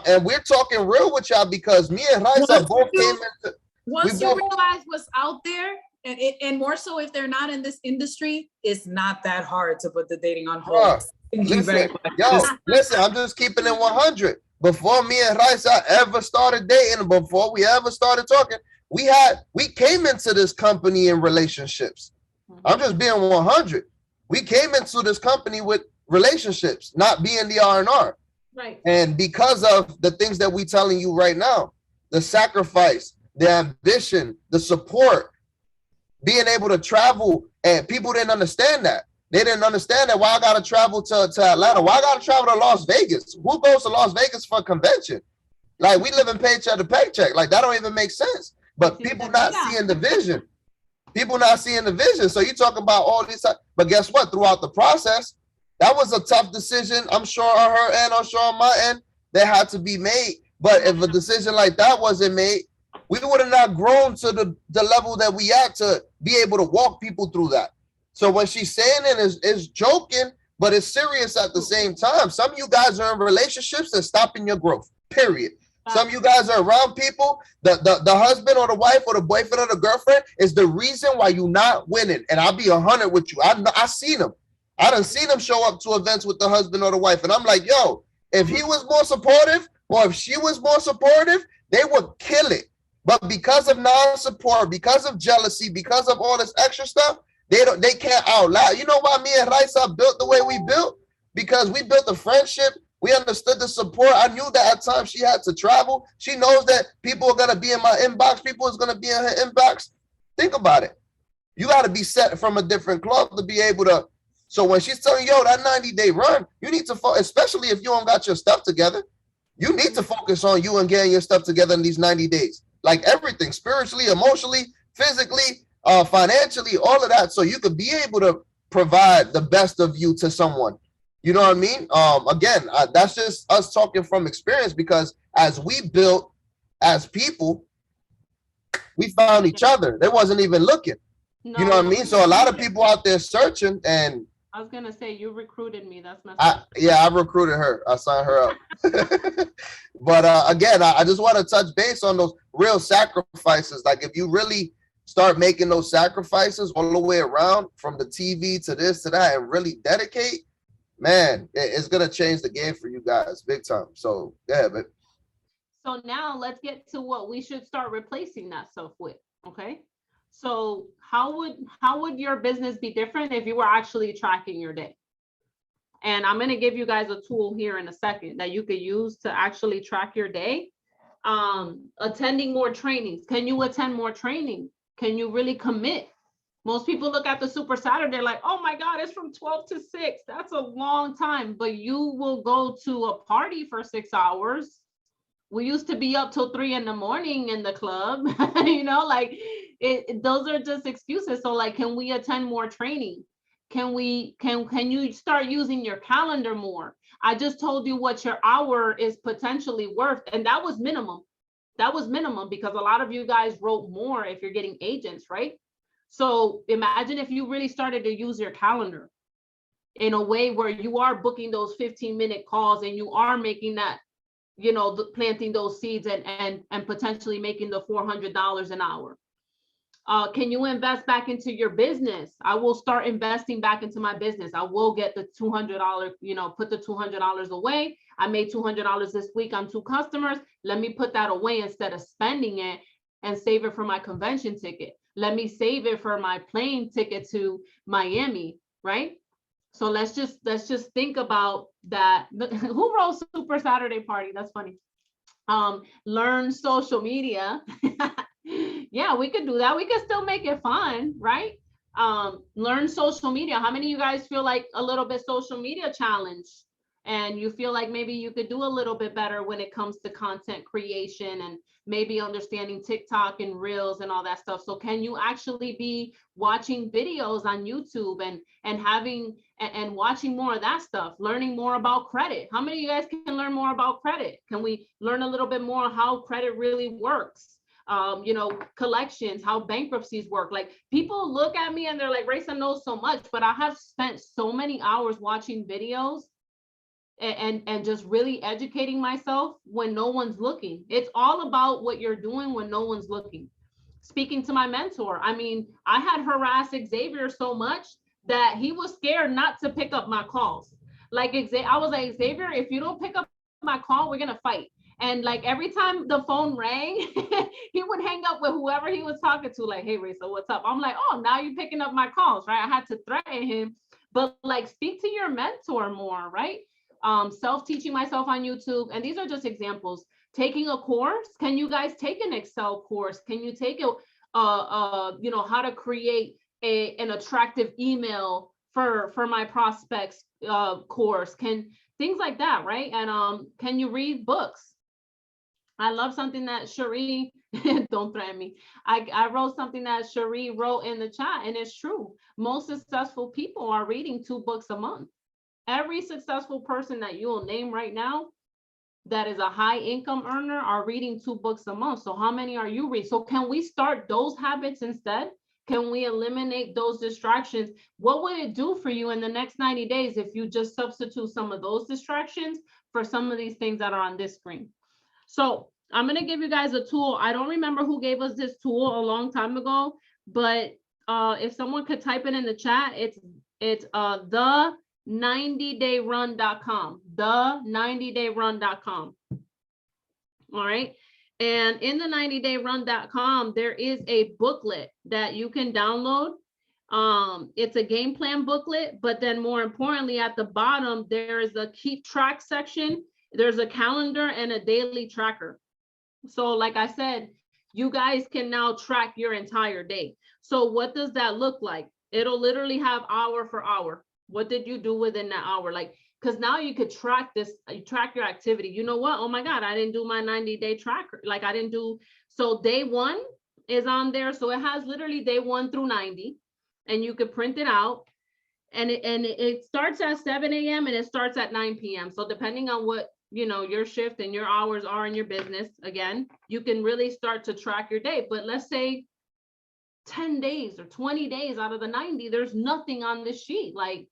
And we're talking real with y'all because me and Raysa both came into. Once you realize what's out there, and more so if they're not in this industry, it's not that hard to put the dating on hold. Listen, I'm just keeping it 100. Before me and Raysa ever started dating, before we ever started talking, we came into this company in relationships. I'm just being 100. We came into this company with relationships, not being the R&R. Right. And because of the things that we telling you right now, the sacrifice, the ambition, the support, being able to travel, and people didn't understand that. They didn't understand that. Why I got to travel to Atlanta? Why I got to travel to Las Vegas? Who goes to Las Vegas for a convention? Like, we live in paycheck to paycheck. Like, that don't even make sense. But people not seeing the vision. People not seeing the vision. So you talk about all these, but guess what? Throughout the process, that was a tough decision. I'm sure on her end, I'm sure on my end, that had to be made. But if a decision like that wasn't made, we would have not grown to the level that we at to be able to walk people through that. So when she's saying it is joking, but it's serious at the same time. Some of you guys are in relationships that's stopping your growth, period. Some of you guys are around people, the husband or the wife or the boyfriend or the girlfriend is the reason why you're not winning. And I'll be 100 with you. I seen them. I done seen them show up to events with the husband or the wife. And I'm like, yo, if he was more supportive or if she was more supportive, they would kill it. But because of non-support, because of jealousy, because of all this extra stuff, they can't outlaw. You know why me and Raysa built the way we built? Because we built a friendship. We understood the support. I knew that at times she had to travel. She knows that people are going to be in my inbox. People is going to be in her inbox. Think about it. You got to be set from a different club to be able to So when she's telling you, yo, that 90-day run, you need to, especially if you don't got your stuff together, you need to focus on you and getting your stuff together in these 90 days. Like everything, spiritually, emotionally, physically, financially, all of that. So you could be able to provide the best of you to someone. You know what I mean? Again, that's just us talking from experience, because as we built as people, we found each other. They wasn't even looking. No, You know what I mean? So a lot of people out there searching, and I was gonna say you recruited me. That's messed up. I recruited her. I signed her up. But again, I just want to touch base on those real sacrifices. Like if you really start making those sacrifices all the way around, from the TV to this to that, and really dedicate, man, it's gonna change the game for you guys big time. So yeah, but so now let's get to what we should start replacing that stuff with. Okay. So how would your business be different if you were actually tracking your day? And I'm going to give you guys a tool here in a second that you could use to actually track your day. Attending more trainings. Can you attend more training? Can you really commit? Most people look at the Super Saturday like, oh my God, it's from 12 to 6. That's a long time. But you will go to a party for 6 hours. We used to be up till 3 in the morning in the club, you know, like those are just excuses. So like, can we attend more training? Can you start using your calendar more? I just told you what your hour is potentially worth. And that was minimum. That was minimum, because a lot of you guys wrote more if you're getting agents, right? So imagine if you really started to use your calendar in a way where you are booking those 15-minute calls and you are making that, you know, planting those seeds and potentially making the $400 an hour. Can you invest back into your business? I will start investing back into my business. I will get the $200, you know, put the $200 away. I made $200 this week on 2 customers. Let me put that away instead of spending it, and save it for my convention ticket. Let me save it for my plane ticket to Miami, right? So let's just think about that. Who wrote Super Saturday Party? That's funny. Learn social media. Yeah, we could do that. We could still make it fun, right? Learn social media. How many of you guys feel like a little bit social media challenge, and you feel like maybe you could do a little bit better when it comes to content creation and maybe understanding TikTok and Reels and all that stuff? So can you actually be watching videos on YouTube and having and watching more of that stuff, learning more about credit? How many of you guys can learn more about credit? Can we learn a little bit more how credit really works? You know, collections, how bankruptcies work. Like, people look at me and they're like, Raysa knows so much, but I have spent so many hours watching videos and just really educating myself when no one's looking. It's all about what you're doing when no one's looking. Speaking to my mentor, I mean, I had harassed Xavier so much that he was scared not to pick up my calls. Like, I was like, Xavier, if you don't pick up my call, we're gonna fight. And like, every time the phone rang, he would hang up with whoever he was talking to, like, hey, Raysa, what's up? I'm like, oh, now you're picking up my calls, right? I had to threaten him. But like, speak to your mentor more, right? Self-teaching myself on YouTube. And these are just examples. Taking a course. Can you guys take an Excel course? Can you take you know, how to create an attractive email for my prospects course? Can things like that, right? And can you read books? I love something that Cherie, don't threaten me. I wrote something that Cherie wrote in the chat, and it's true. Most successful people are reading 2 books a month. Every successful person that you will name right now that is a high income earner are reading 2 books a month. So how many are you reading? So can we start those habits instead? Can we eliminate those distractions? What would it do for you in the next 90 days if you just substitute some of those distractions for some of these things that are on this screen? So I'm going to give you guys a tool. I don't remember who gave us this tool a long time ago, but if someone could type it in the chat, it's the 90dayrun.com, the90dayrun.com. All right. And in the 90dayrun.com, there is a booklet that you can download. It's a game plan booklet, but then more importantly, at the bottom, there is a keep track section. There's a calendar and a daily tracker. So like I said, you guys can now track your entire day. So what does that look like? It'll literally have hour for hour. What did you do within that hour? Like, because now you could track this, you track your activity. You know what? Oh my God, I didn't do my 90-day tracker. Like I didn't do, so day one is on there. So it has literally day 1 through 90, and you could print it out. And it starts at 7 a.m. and it starts at 9 p.m. So depending on what, you know, your shift and your hours are in your business, again, you can really start to track your day. But let's say 10 days or 20 days out of the 90, there's nothing on this sheet. Like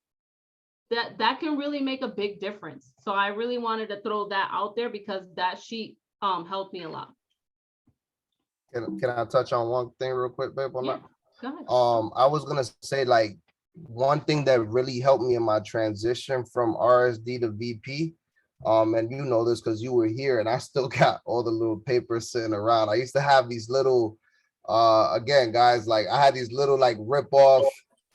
that can really make a big difference. So I really wanted to throw that out there because that sheet helped me a lot. Can I touch on one thing real quick, babe? Yeah, go ahead. I was gonna say, like, one thing that really helped me in my transition from RSD to VP, and you know this because you were here, and I still got all the little papers sitting around. I used to have these little, again, guys, like I had these little like rip off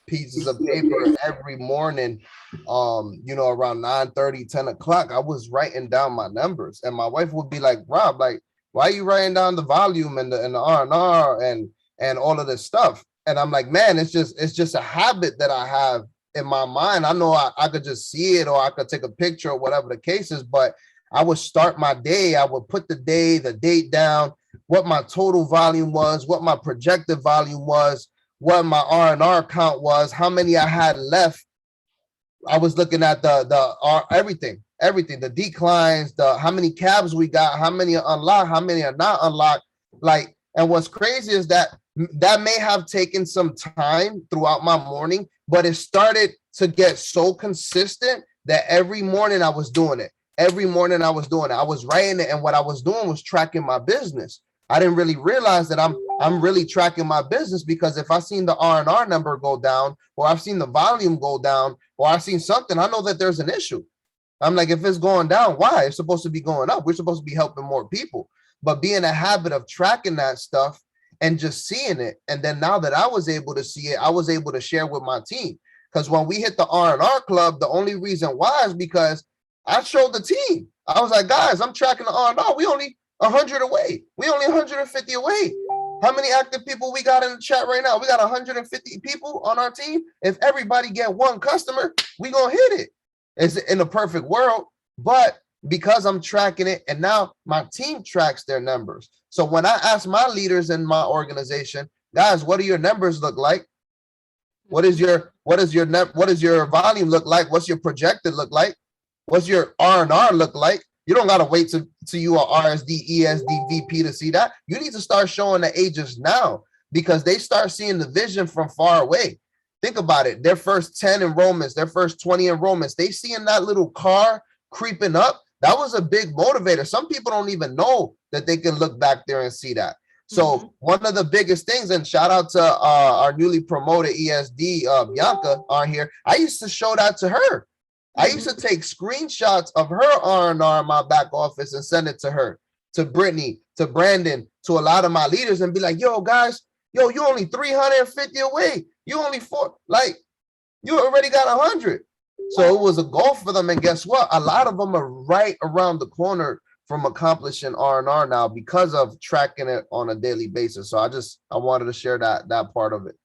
pieces of paper every morning, you know, around 9:30, 10 o'clock. I was writing down my numbers, and my wife would be like, Rob, like, why are you writing down the volume and the R&R and all of this stuff? And I'm like, man, it's just a habit that I have in my mind. I know I could just see it, or I could take a picture or whatever the case is, but I would start my day. I would put the day, the date down, what my total volume was, what my projected volume was, what my R&R count was, how many I had left. I was looking at the everything, the declines, the how many cabs we got, how many are unlocked, how many are not unlocked. Like, and what's crazy is that may have taken some time throughout my morning, but it started to get so consistent that every morning I was doing it. Every morning I was doing it. I was writing it, and what I was doing was tracking my business. I didn't really realize that I'm really tracking my business, because if I seen the R&R number go down, or I've seen the volume go down, or I've seen something, I know that there's an issue. I'm like, if it's going down, why? It's supposed to be going up. We're supposed to be helping more people. But being a habit of tracking that stuff and just seeing it, and then now that I was able to see it, I was able to share with my team. Because when we hit the R&R club, the only reason why is because I showed the team. I was like, guys, I'm tracking the R&R. We only 100 away. We only 150 away. How many active people we got in the chat right now? We got 150 people on our team. If everybody get one customer, we gonna hit it. It's in a perfect world, but because I'm tracking it, and now my team tracks their numbers. So when I ask my leaders in my organization, guys, what do your numbers look like? What is your volume look like? What's your projected look like? What's your R&R look like? You don't gotta wait till you are RSD, ESD, VP to see that. You need to start showing the agents now, because they start seeing the vision from far away. Think about it. Their first 10 enrollments, their first 20 enrollments, they seeing that little car creeping up. That was a big motivator. Some people don't even know that they can look back there and see that. So one of the biggest things, and shout out to our newly promoted ESD, Bianca, on here. I used to show that to her. I used to take screenshots of her R&R in my back office and send it to her, to Brittany, to Brandon, to a lot of my leaders, and be like, yo, guys, yo, you only 350 away. You only you already got 100. So it was a goal for them. And guess what? A lot of them are right around the corner from accomplishing R&R now because of tracking it on a daily basis. So I wanted to share that part of it.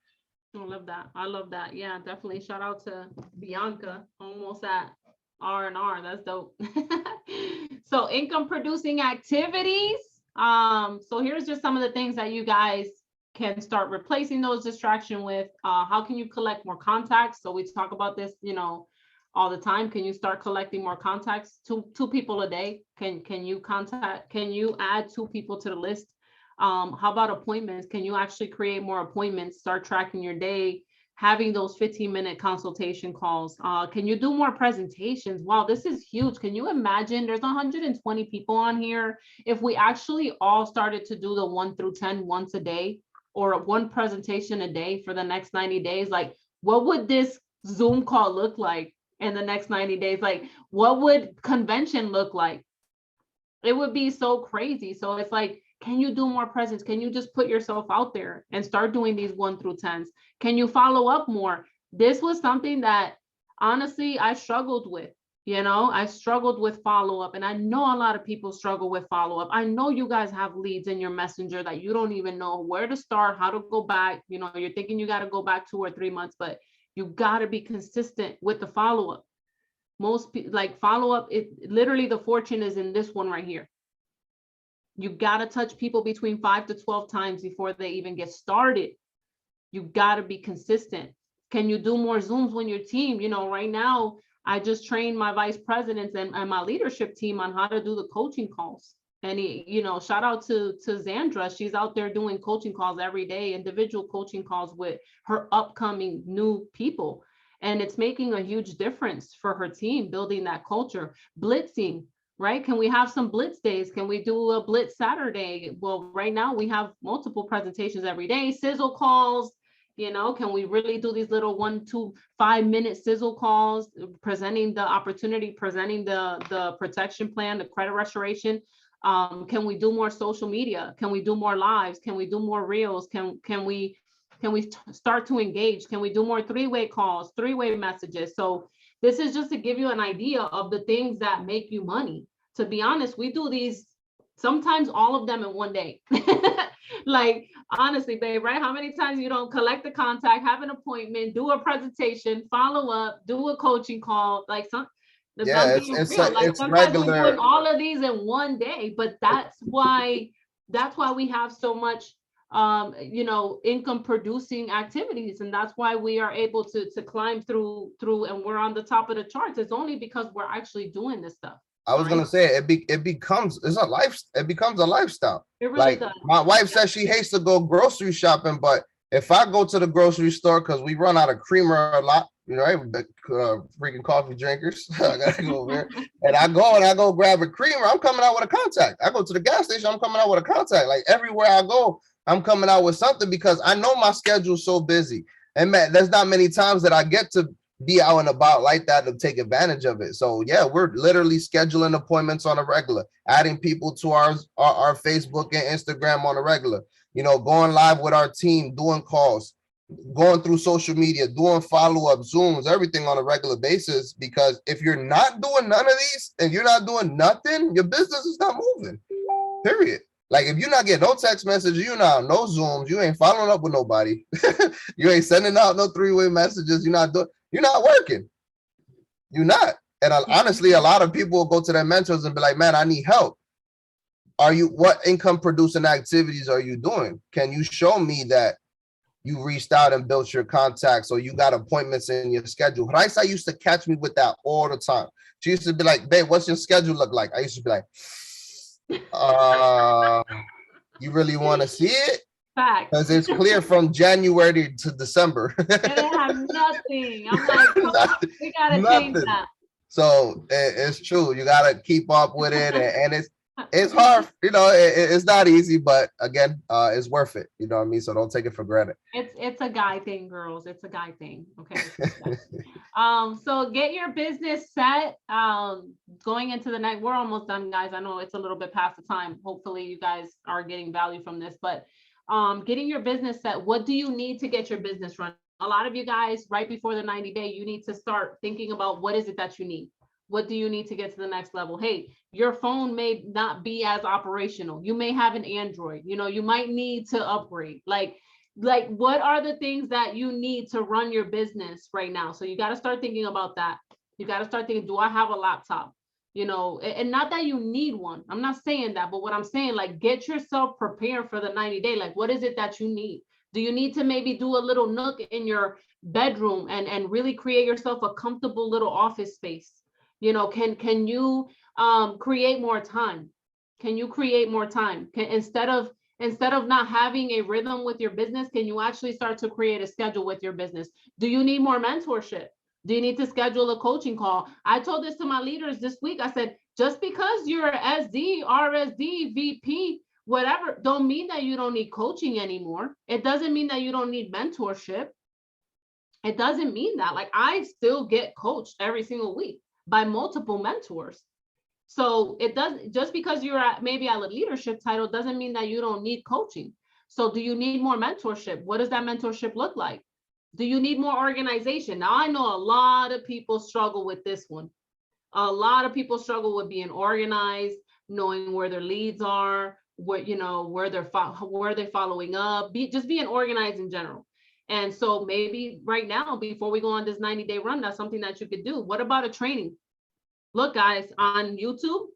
I love that. I love that. Yeah, definitely. Shout out to Bianca, almost at R&R. That's dope. So income producing activities. So here's just some of the things that you guys can start replacing those distractions with. How can you collect more contacts? So we talk about this, you know, all the time. Can you start collecting more contacts? Two people a day? Can you add 2 people to the list? How about appointments? Can you actually create more appointments, start tracking your day, having those 15-minute consultation calls? Can you do more presentations? Wow, this is huge. Can you imagine there's 120 people on here? If we actually all started to do the 1 through 10 once a day, or 1 presentation a day for the next 90 days, like what would this Zoom call look like in the next 90 days? Like what would convention look like? It would be so crazy. So it's like, can you do more presents? Can you just put yourself out there and start doing these 1 through 10s? Can you follow up more? This was something that honestly I struggled with. You know, I struggled with follow-up, and I know a lot of people struggle with follow-up. I know you guys have leads in your messenger that you don't even know where to start, how to go back. You know, you're thinking you got to go back 2 or 3 months, but You got to be consistent with the follow-up. Most people like follow-up, it literally, the fortune is in this one right here. You got to touch people between 5 to 12 times before they even get started. You got to be consistent. Can you do more Zooms when your team, right now, I just trained my vice presidents and my leadership team on how to do the coaching calls. And shout out to Zandra. She's out there doing coaching calls every day, individual coaching calls with her upcoming new people. And it's making a huge difference for her team, building that culture. Blitzing, right? Can we have some blitz days? Can we do a blitz Saturday? Well, right now we have multiple presentations every day, sizzle calls. Can we really do these little 1 to 5 minute sizzle calls, presenting the opportunity, presenting the protection plan, the credit restoration? Can we do more social media? Can we do more lives? Can we do more reels? Can we start to engage? Can we do more 3-way calls, 3-way messages? So this is just to give you an idea of the things that make you money. To be honest, we do these, sometimes all of them in one day. Like, honestly, babe, right? How many times you don't collect the contact, have an appointment, do a presentation, follow up, do a coaching call, like Yeah, it's sometimes regular. we're doing all of these in one day, but that's why we have so much income producing activities, and that's why we are able to climb through and we're on the top of the charts. It's only because we're actually doing this stuff. I was gonna say it becomes a lifestyle. It really Like does. my wife says she hates to go grocery shopping, but if I go to the grocery store, because we run out of creamer a lot, right? Freaking coffee drinkers. I gotta go over there. And I go grab a creamer, I'm coming out with a contact. I go to the gas station, I'm coming out with a contact. Like everywhere I go, I'm coming out with something because I know my schedule's so busy. And man, there's not many times that I get to be out and about like that to take advantage of it. So yeah, we're literally scheduling appointments on a regular, adding people to our Facebook and Instagram on a regular, going live with our team, doing calls, going through social media, doing follow-up Zooms, everything on a regular basis. Because if you're not doing none of these and you're not doing nothing, your business is not moving, period. Like if you're not getting no text messages, no Zooms, you ain't following up with nobody. You ain't sending out no 3-way messages. You're not working. You're not. And honestly, a lot of people will go to their mentors and be like, man, I need help. What income producing activities are you doing? Can you show me that you reached out and built your contacts or you got appointments in your schedule? Raysa used to catch me with that all the time. She used to be like, babe, what's your schedule look like? I used to be like, you really want to see it? Because it's clear from January to December. And it has nothing. I'm like, we gotta change that. So it's true. You gotta keep up with it, and it's hard. It's not easy, but again, it's worth it. You know what I mean? So don't take it for granted. It's a guy thing, girls. It's a guy thing. Okay. So get your business set. Going into the night, we're almost done, guys. I know it's a little bit past the time. Hopefully, you guys are getting value from this, but getting your business set. What do you need to get your business running? A lot of you guys, right before the 90-day, you need to start thinking about what is it that you need. What do you need to get to the next level? Hey, your phone may not be as operational. You may have an Android. You might need to upgrade. Like what are the things that you need to run your business right now? So you got to start thinking about that. You got to start thinking, do I have a laptop? And not that you need one. I'm not saying that, but what I'm saying, like, get yourself prepared for the 90-day. Like, what is it that you need? Do you need to maybe do a little nook in your bedroom and really create yourself a comfortable little office space? Can you create more time? Can you create more time? Instead of not having a rhythm with your business, can you actually start to create a schedule with your business? Do you need more mentorship? Do you need to schedule a coaching call? I told this to my leaders this week. I said, just because you're a SD, RSD, VP, whatever, don't mean that you don't need coaching anymore. It doesn't mean that you don't need mentorship. It doesn't mean that. Like, I still get coached every single week by multiple mentors. So it doesn't, just because you're maybe at a leadership title doesn't mean that you don't need coaching. So do you need more mentorship? What does that mentorship look like? Do you need more organization? Now, I know a lot of people struggle with this one. A lot of people struggle with being organized, knowing where their leads are, where they're following up, just being organized in general. And so maybe right now, before we go on this 90-day run, that's something that you could do. What about a training? Look, guys, on YouTube,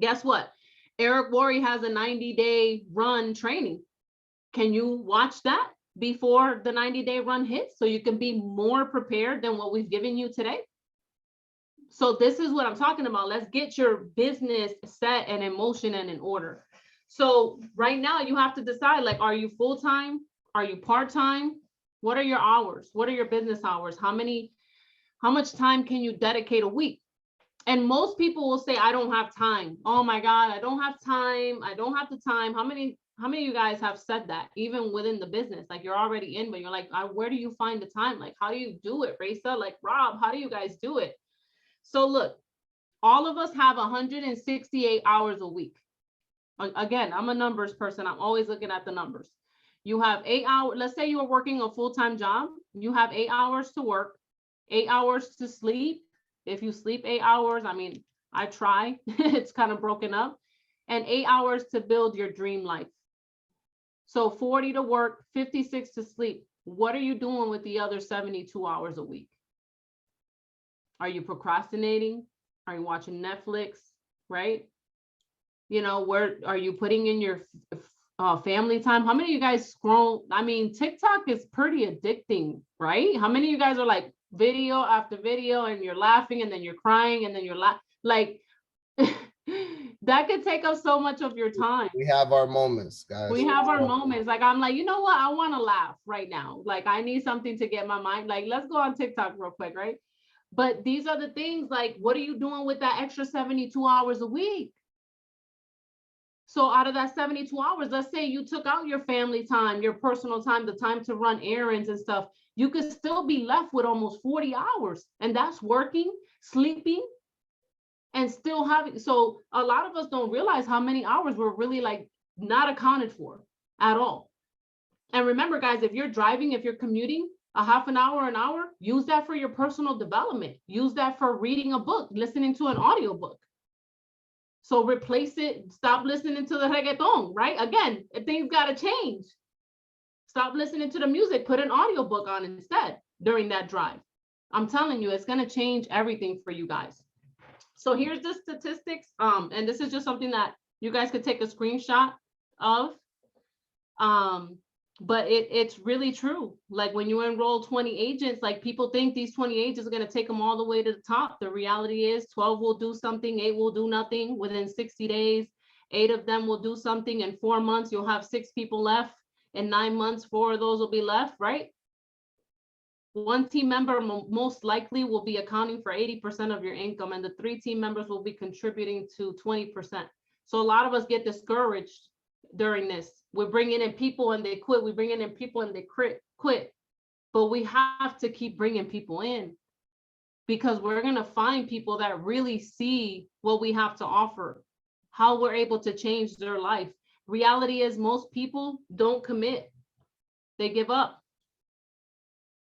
guess what? Eric Worre has a 90-day run training. Can you watch that before the 90-day run hits so you can be more prepared than what we've given you today? So this is what I'm talking about. Let's get your business set and in motion and in order. So right now you have to decide, like, are you full-time? Are you part-time? What are your hours? What are your business hours? How much time can you dedicate a week? And most people will say, I don't have time. Oh my God, I don't have time. I don't have the time. How many of you guys have said that, even within the business? Like, you're already in, but you're like, where do you find the time? Like, how do you do it, Raysa? Like, Rob, how do you guys do it? So look, all of us have 168 hours a week. Again, I'm a numbers person. I'm always looking at the numbers. You have 8 hours. Let's say you are working a full-time job. You have 8 hours to work, 8 hours to sleep. If you sleep 8 hours, I mean, I try, it's kind of broken up, and 8 hours to build your dream life. So 40 to work, 56 to sleep. What are you doing with the other 72 hours a week? Are you procrastinating? Are you watching Netflix, right? You know, where are you putting in your family time? How many of you guys scroll? I mean, TikTok is pretty addicting, right? How many of you guys are like video after video and you're laughing and then you're crying and then you're like that could take up so much of your time. We have our moments, guys. We have our moments. Like, I'm like, you know what? I want to laugh right now. Like, I need something to get my mind. Like, let's go on TikTok real quick, right? But these are the things, like, what are you doing with that extra 72 hours a week? So out of that 72 hours, let's say you took out your family time, your personal time, the time to run errands and stuff, you could still be left with almost 40 hours. And that's working, sleeping, and still having. So a lot of us don't realize how many hours we're really like not accounted for at all. And remember, guys, if you're driving, if you're commuting, a half an hour, use that for your personal development. Use that for reading a book, listening to an audiobook. So replace it. Stop listening to the reggaeton, right? Again, things got to change. Stop listening to the music. Put an audiobook on instead during that drive. I'm telling you, it's going to change everything for you guys. So here's the statistics. And this is just something that you guys could take a screenshot of. But it's really true. Like, when you enroll 20 agents, like, people think these 20 agents are going to take them all the way to the top. The reality is 12 will do something, 8 will do nothing within 60 days. 8 of them will do something. In 4 months, you'll have 6 people left. In 9 months, 4 of those will be left, right? One team member most likely will be accounting for 80% of your income, and the 3 team members will be contributing to 20%. So a lot of us get discouraged during this. We're bringing in people and they quit. We're bringing in people and they quit. But we have to keep bringing people in, because we're going to find people that really see what we have to offer, how we're able to change their life. Reality is most people don't commit. They give up.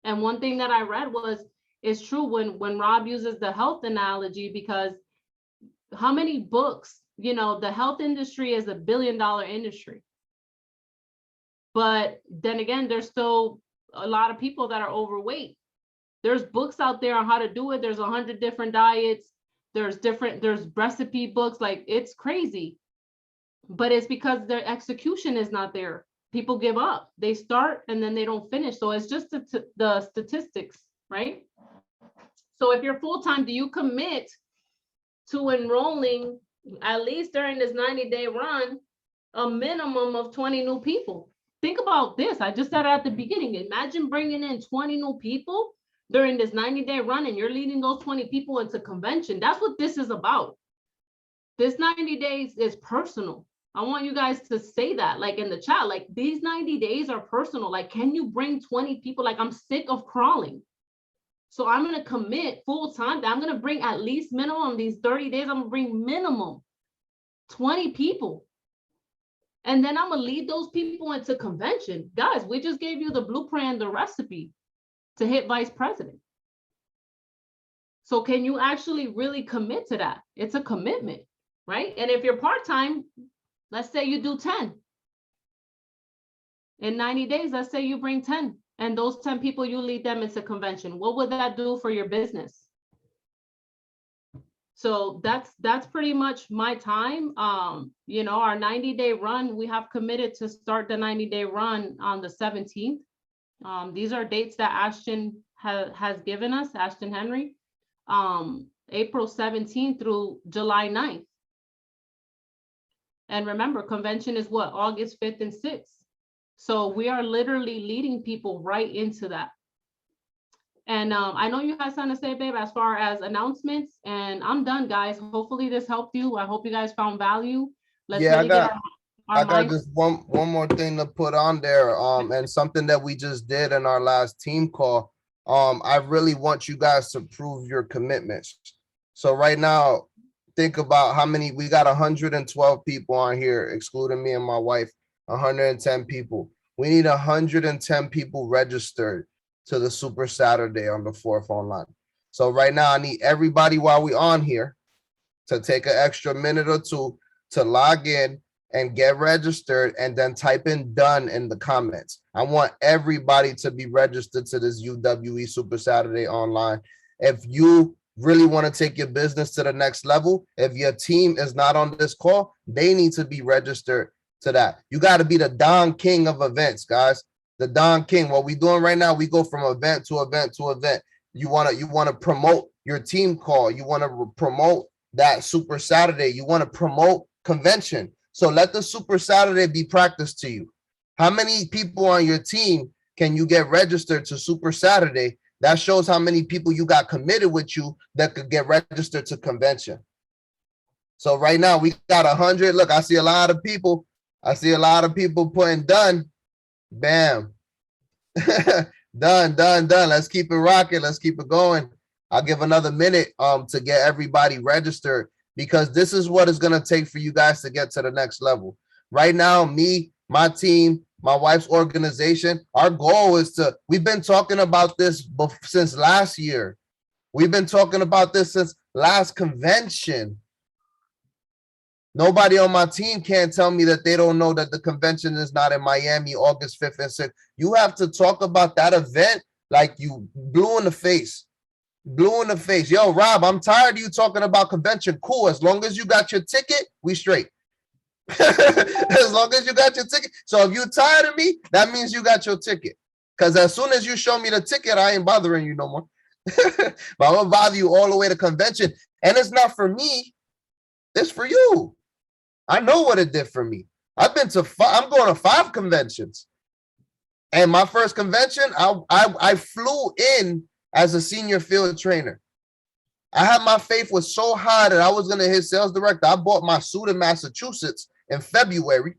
And one thing that I read was, it's true when Rob uses the health analogy, because how many books, you know, the health industry is $1 billion industry. But then again, there's still a lot of people that are overweight. There's books out there on how to do it. There's 100 different diets. There's recipe books. Like, it's crazy. But it's because their execution is not there. People give up. They start and then they don't finish. So it's just the statistics, right? So if you're full-time, do you commit to enrolling, at least during this 90-day run, a minimum of 20 new people? Think about this. I just said it at the beginning. Imagine bringing in 20 new people during this 90-day run, and you're leading those 20 people into convention. That's what this is about. This 90 days is personal. I want you guys to say that, like, in the chat, like, these 90 days are personal. Like, can you bring 20 people? Like, I'm sick of crawling. So I'm going to commit full time. I'm going to bring at least minimum these 30 days. I'm going to bring minimum 20 people. And then I'm going to lead those people into convention. Guys, we just gave you the blueprint and the recipe to hit vice president. So can you actually really commit to that? It's a commitment, right? And if you're part-time, let's say you do 10. In 90 days, let's say you bring 10 and those 10 people, you lead them into convention. What would that do for your business? So that's pretty much my time. You know, our 90-day run, we have committed to start the 90-day run on the 17th. These are dates that Ashton has given us, Ashton Henry, April 17th through July 9th. And remember, convention is what, August 5th and 6th. So we are literally leading people right into that. And I know you have something to say, babe, as far as announcements, and I'm done, guys. Hopefully this helped you. I hope you guys found value. Let's Yeah, really I got just one more thing to put on there, and something that we just did in our last team call. I really want you guys to prove your commitments. So right now, think about how many, we got 112 people on here, excluding me and my wife, 110 people. We need 110 people registered to the Super Saturday on the 4th online. So right now, I need everybody while we on here to take an extra minute or two to log in and get registered, and then type in done in the comments. I want everybody to be registered to this UWE Super Saturday online. If you really want to take your business to the next level, if your team is not on this call, they need to be registered to that. You got to be the Don King of events, guys. The Don King. What we doing right now, we go from event to event to event. You want to promote your team call. You want to promote that Super Saturday. You want to promote convention. So let the Super Saturday be practice to you. How many people on your team can you get registered to Super Saturday? That shows how many people you got committed with you that could get registered to convention. So right now we got 100. Look, I see a lot of people. I see a lot of people putting done. Bam. Done. Let's keep it rocking. Let's keep it going. I'll give another minute to get everybody registered, because this is what it's going to take for you guys to get to the next level. Right now, me, my team, my wife's organization, our goal is to, we've been talking about this since last year. We've been talking about this since last convention. Nobody on my team can't tell me that they don't know that the convention is not in Miami, August 5th and 6th. You have to talk about that event like you blue in the face. Blue in the face. Yo, Rob, I'm tired of you talking about convention. Cool. As long as you got your ticket, we straight. As long as you got your ticket. So if you're tired of me, that means you got your ticket. Because as soon as you show me the ticket, I ain't bothering you no more. But I'm going to bother you all the way to convention. And it's not for me. It's for you. I know what it did for me. I'm going to 5 conventions. And my first convention, I flew in as a senior field trainer. I had my faith was so high that I was going to hit sales director. I bought my suit in Massachusetts in February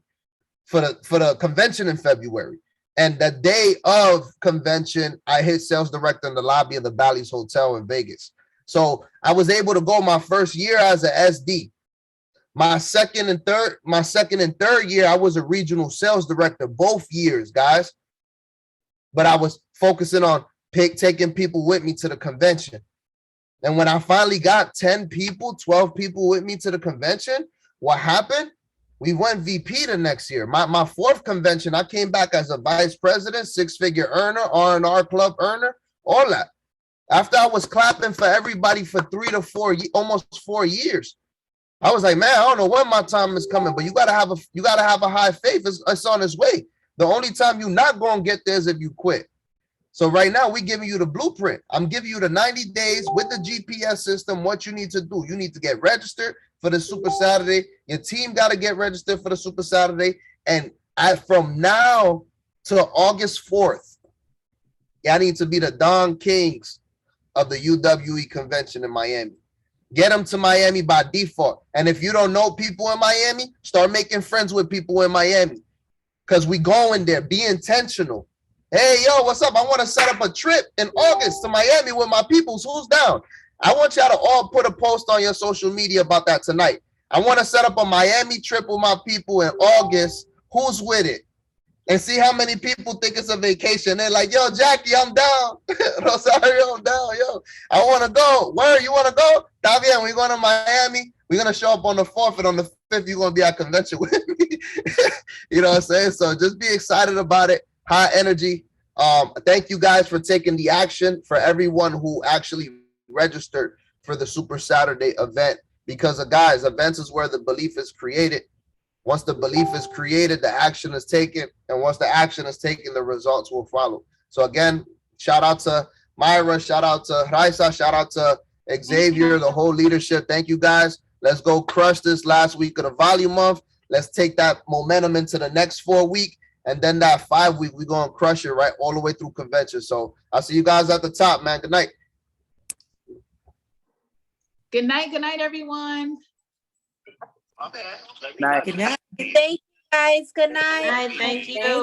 for the convention in February. And the day of convention, I hit sales director in the lobby of the Bally's Hotel in Vegas. So I was able to go my first year as a SD. My second and third year, I was a regional sales director both years, guys. But I was focusing on taking people with me to the convention. And when I finally got 10 people, 12 people with me to the convention, what happened? We went VP the next year. My 4th convention, I came back as a vice president, 6-figure earner, R&R club earner, all that. After I was clapping for everybody for 3 to 4, almost 4 years. I was like, man, I don't know when my time is coming, but you gotta have a high faith. It's on its way. The only time you're not gonna get there is if you quit. So right now we're giving you the blueprint. I'm giving you the 90 days with the GPS system, what you need to do. You need to get registered for the Super Saturday. Your team got to get registered for the Super Saturday. And from now to August 4th, y'all need to be the Don Kings of the UWE convention in Miami. Get them to Miami by default. And if you don't know people in Miami, start making friends with people in Miami. Because we going there. Be intentional. Hey, yo, what's up? I want to set up a trip in August to Miami with my peoples. Who's down? I want y'all to all put a post on your social media about that tonight. I want to set up a Miami trip with my people in August. Who's with it? And see how many people think it's a vacation. They're like, yo, Jackie, I'm down. Rosario, I'm down. Yo, I want to go. Where you want to go? Está bien, we're going to Miami. We're going to show up on the 4th, and on the 5th, you're going to be at convention with me. You know what I'm saying? So just be excited about it. High energy. Thank you guys for taking the action, for everyone who actually registered for the Super Saturday event, because guys, events is where the belief is created. Once the belief is created, the action is taken. And once the action is taken, the results will follow. So again, shout out to Myra, shout out to Raysa, shout out to Xavier, the whole leadership. Thank you guys. Let's go crush this last week of the volume month. Let's take that momentum into the next 4 week. And then that 5 week, we're going to crush it right all the way through convention. So I'll see you guys at the top, man. Good night. Good night, everyone. Good night. Thank you guys. Good night. Thank you.